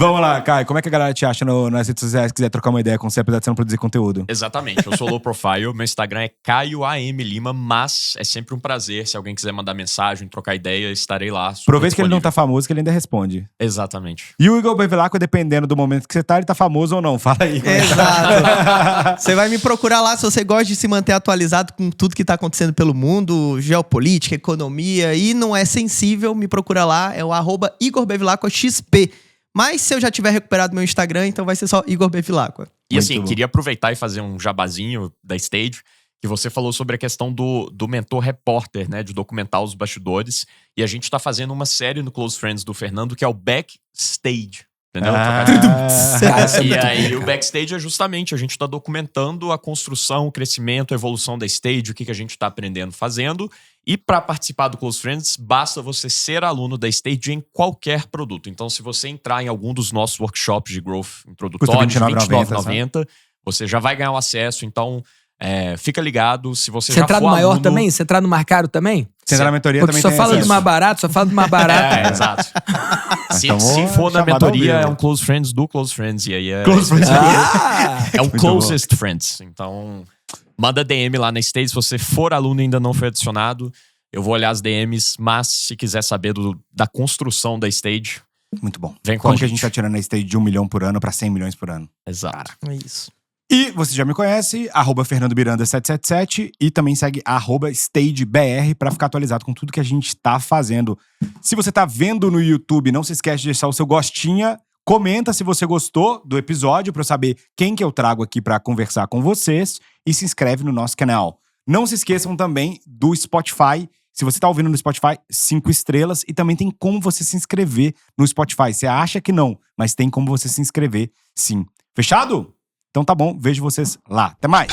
Vamos lá, Caio. Como é que a galera te acha nas redes sociais se quiser trocar uma ideia com você, apesar de você não produzir conteúdo? Exatamente, eu sou low profile, meu Instagram é Caio AM Lima, mas é sempre um prazer. Se alguém quiser mandar mensagem, trocar ideia, estarei lá. super Aproveita que ele não tá disponível. famoso, que ele ainda responde. Exatamente. E o Igor Bevilacqua, dependendo do momento que você tá, ele tá famoso ou não. Fala aí. Exato. Você vai me procurar lá se você gosta de se manter atualizado com tudo que tá acontecendo pelo mundo, geopolítica, economia, e não é sensível, me procura lá, é o @IgorBevilacquaXP. Mas se eu já tiver recuperado meu Instagram, então vai ser só Igor Bevilacqua. E Muito assim, bom. queria aproveitar e fazer um jabazinho da Stage, que você falou sobre a questão do mentor repórter, né? De documentar os bastidores. E a gente tá fazendo uma série no Close Friends do Fernando, que é o Backstage. Entendeu? Cara, isso é E muito aí, bom, o backstage é justamente a gente tá documentando a construção, o crescimento, a evolução da stage, o que a gente tá aprendendo fazendo. E para participar do Close Friends, basta você ser aluno da stage em qualquer produto. Então, se você entrar em algum dos nossos workshops de growth introdutórios, Custa R$ 29,90, 29,90, você já vai ganhar o acesso. Então, fica ligado. Se você Você já entrar for no maior aluno, também? Você entrar no mais caro também? Você entrar na mentoria Porque também só tem fala do acesso. mais barato, só fala do mais barato. exato. Se Então, se for na chamada ao mentoria, vivo. é um Close Friends do Close Friends. E aí é Close Friends. É o Muito closest friends. Então, manda DM lá na Stage. Se você for aluno e ainda não foi adicionado, eu vou olhar as DMs. Mas se quiser saber da construção da Stage, Muito bom. vem com Como a que a gente. gente tá tirando a stage de 1 milhão por ano pra 100 milhões por ano? Exato. É isso. E você já me conhece, @FernandoMiranda777 e também segue @StageBR pra ficar atualizado com tudo que a gente tá fazendo. Se você tá vendo no YouTube, não se esquece de deixar o seu gostinha, comenta se você gostou do episódio pra eu saber quem que eu trago aqui pra conversar com vocês e se inscreve no nosso canal. Não se esqueçam também do Spotify. Se você tá ouvindo no Spotify, 5 estrelas e também tem como você se inscrever no Spotify. Você acha que não, mas tem como você se inscrever sim. Fechado? Então tá bom, vejo vocês lá. Até mais!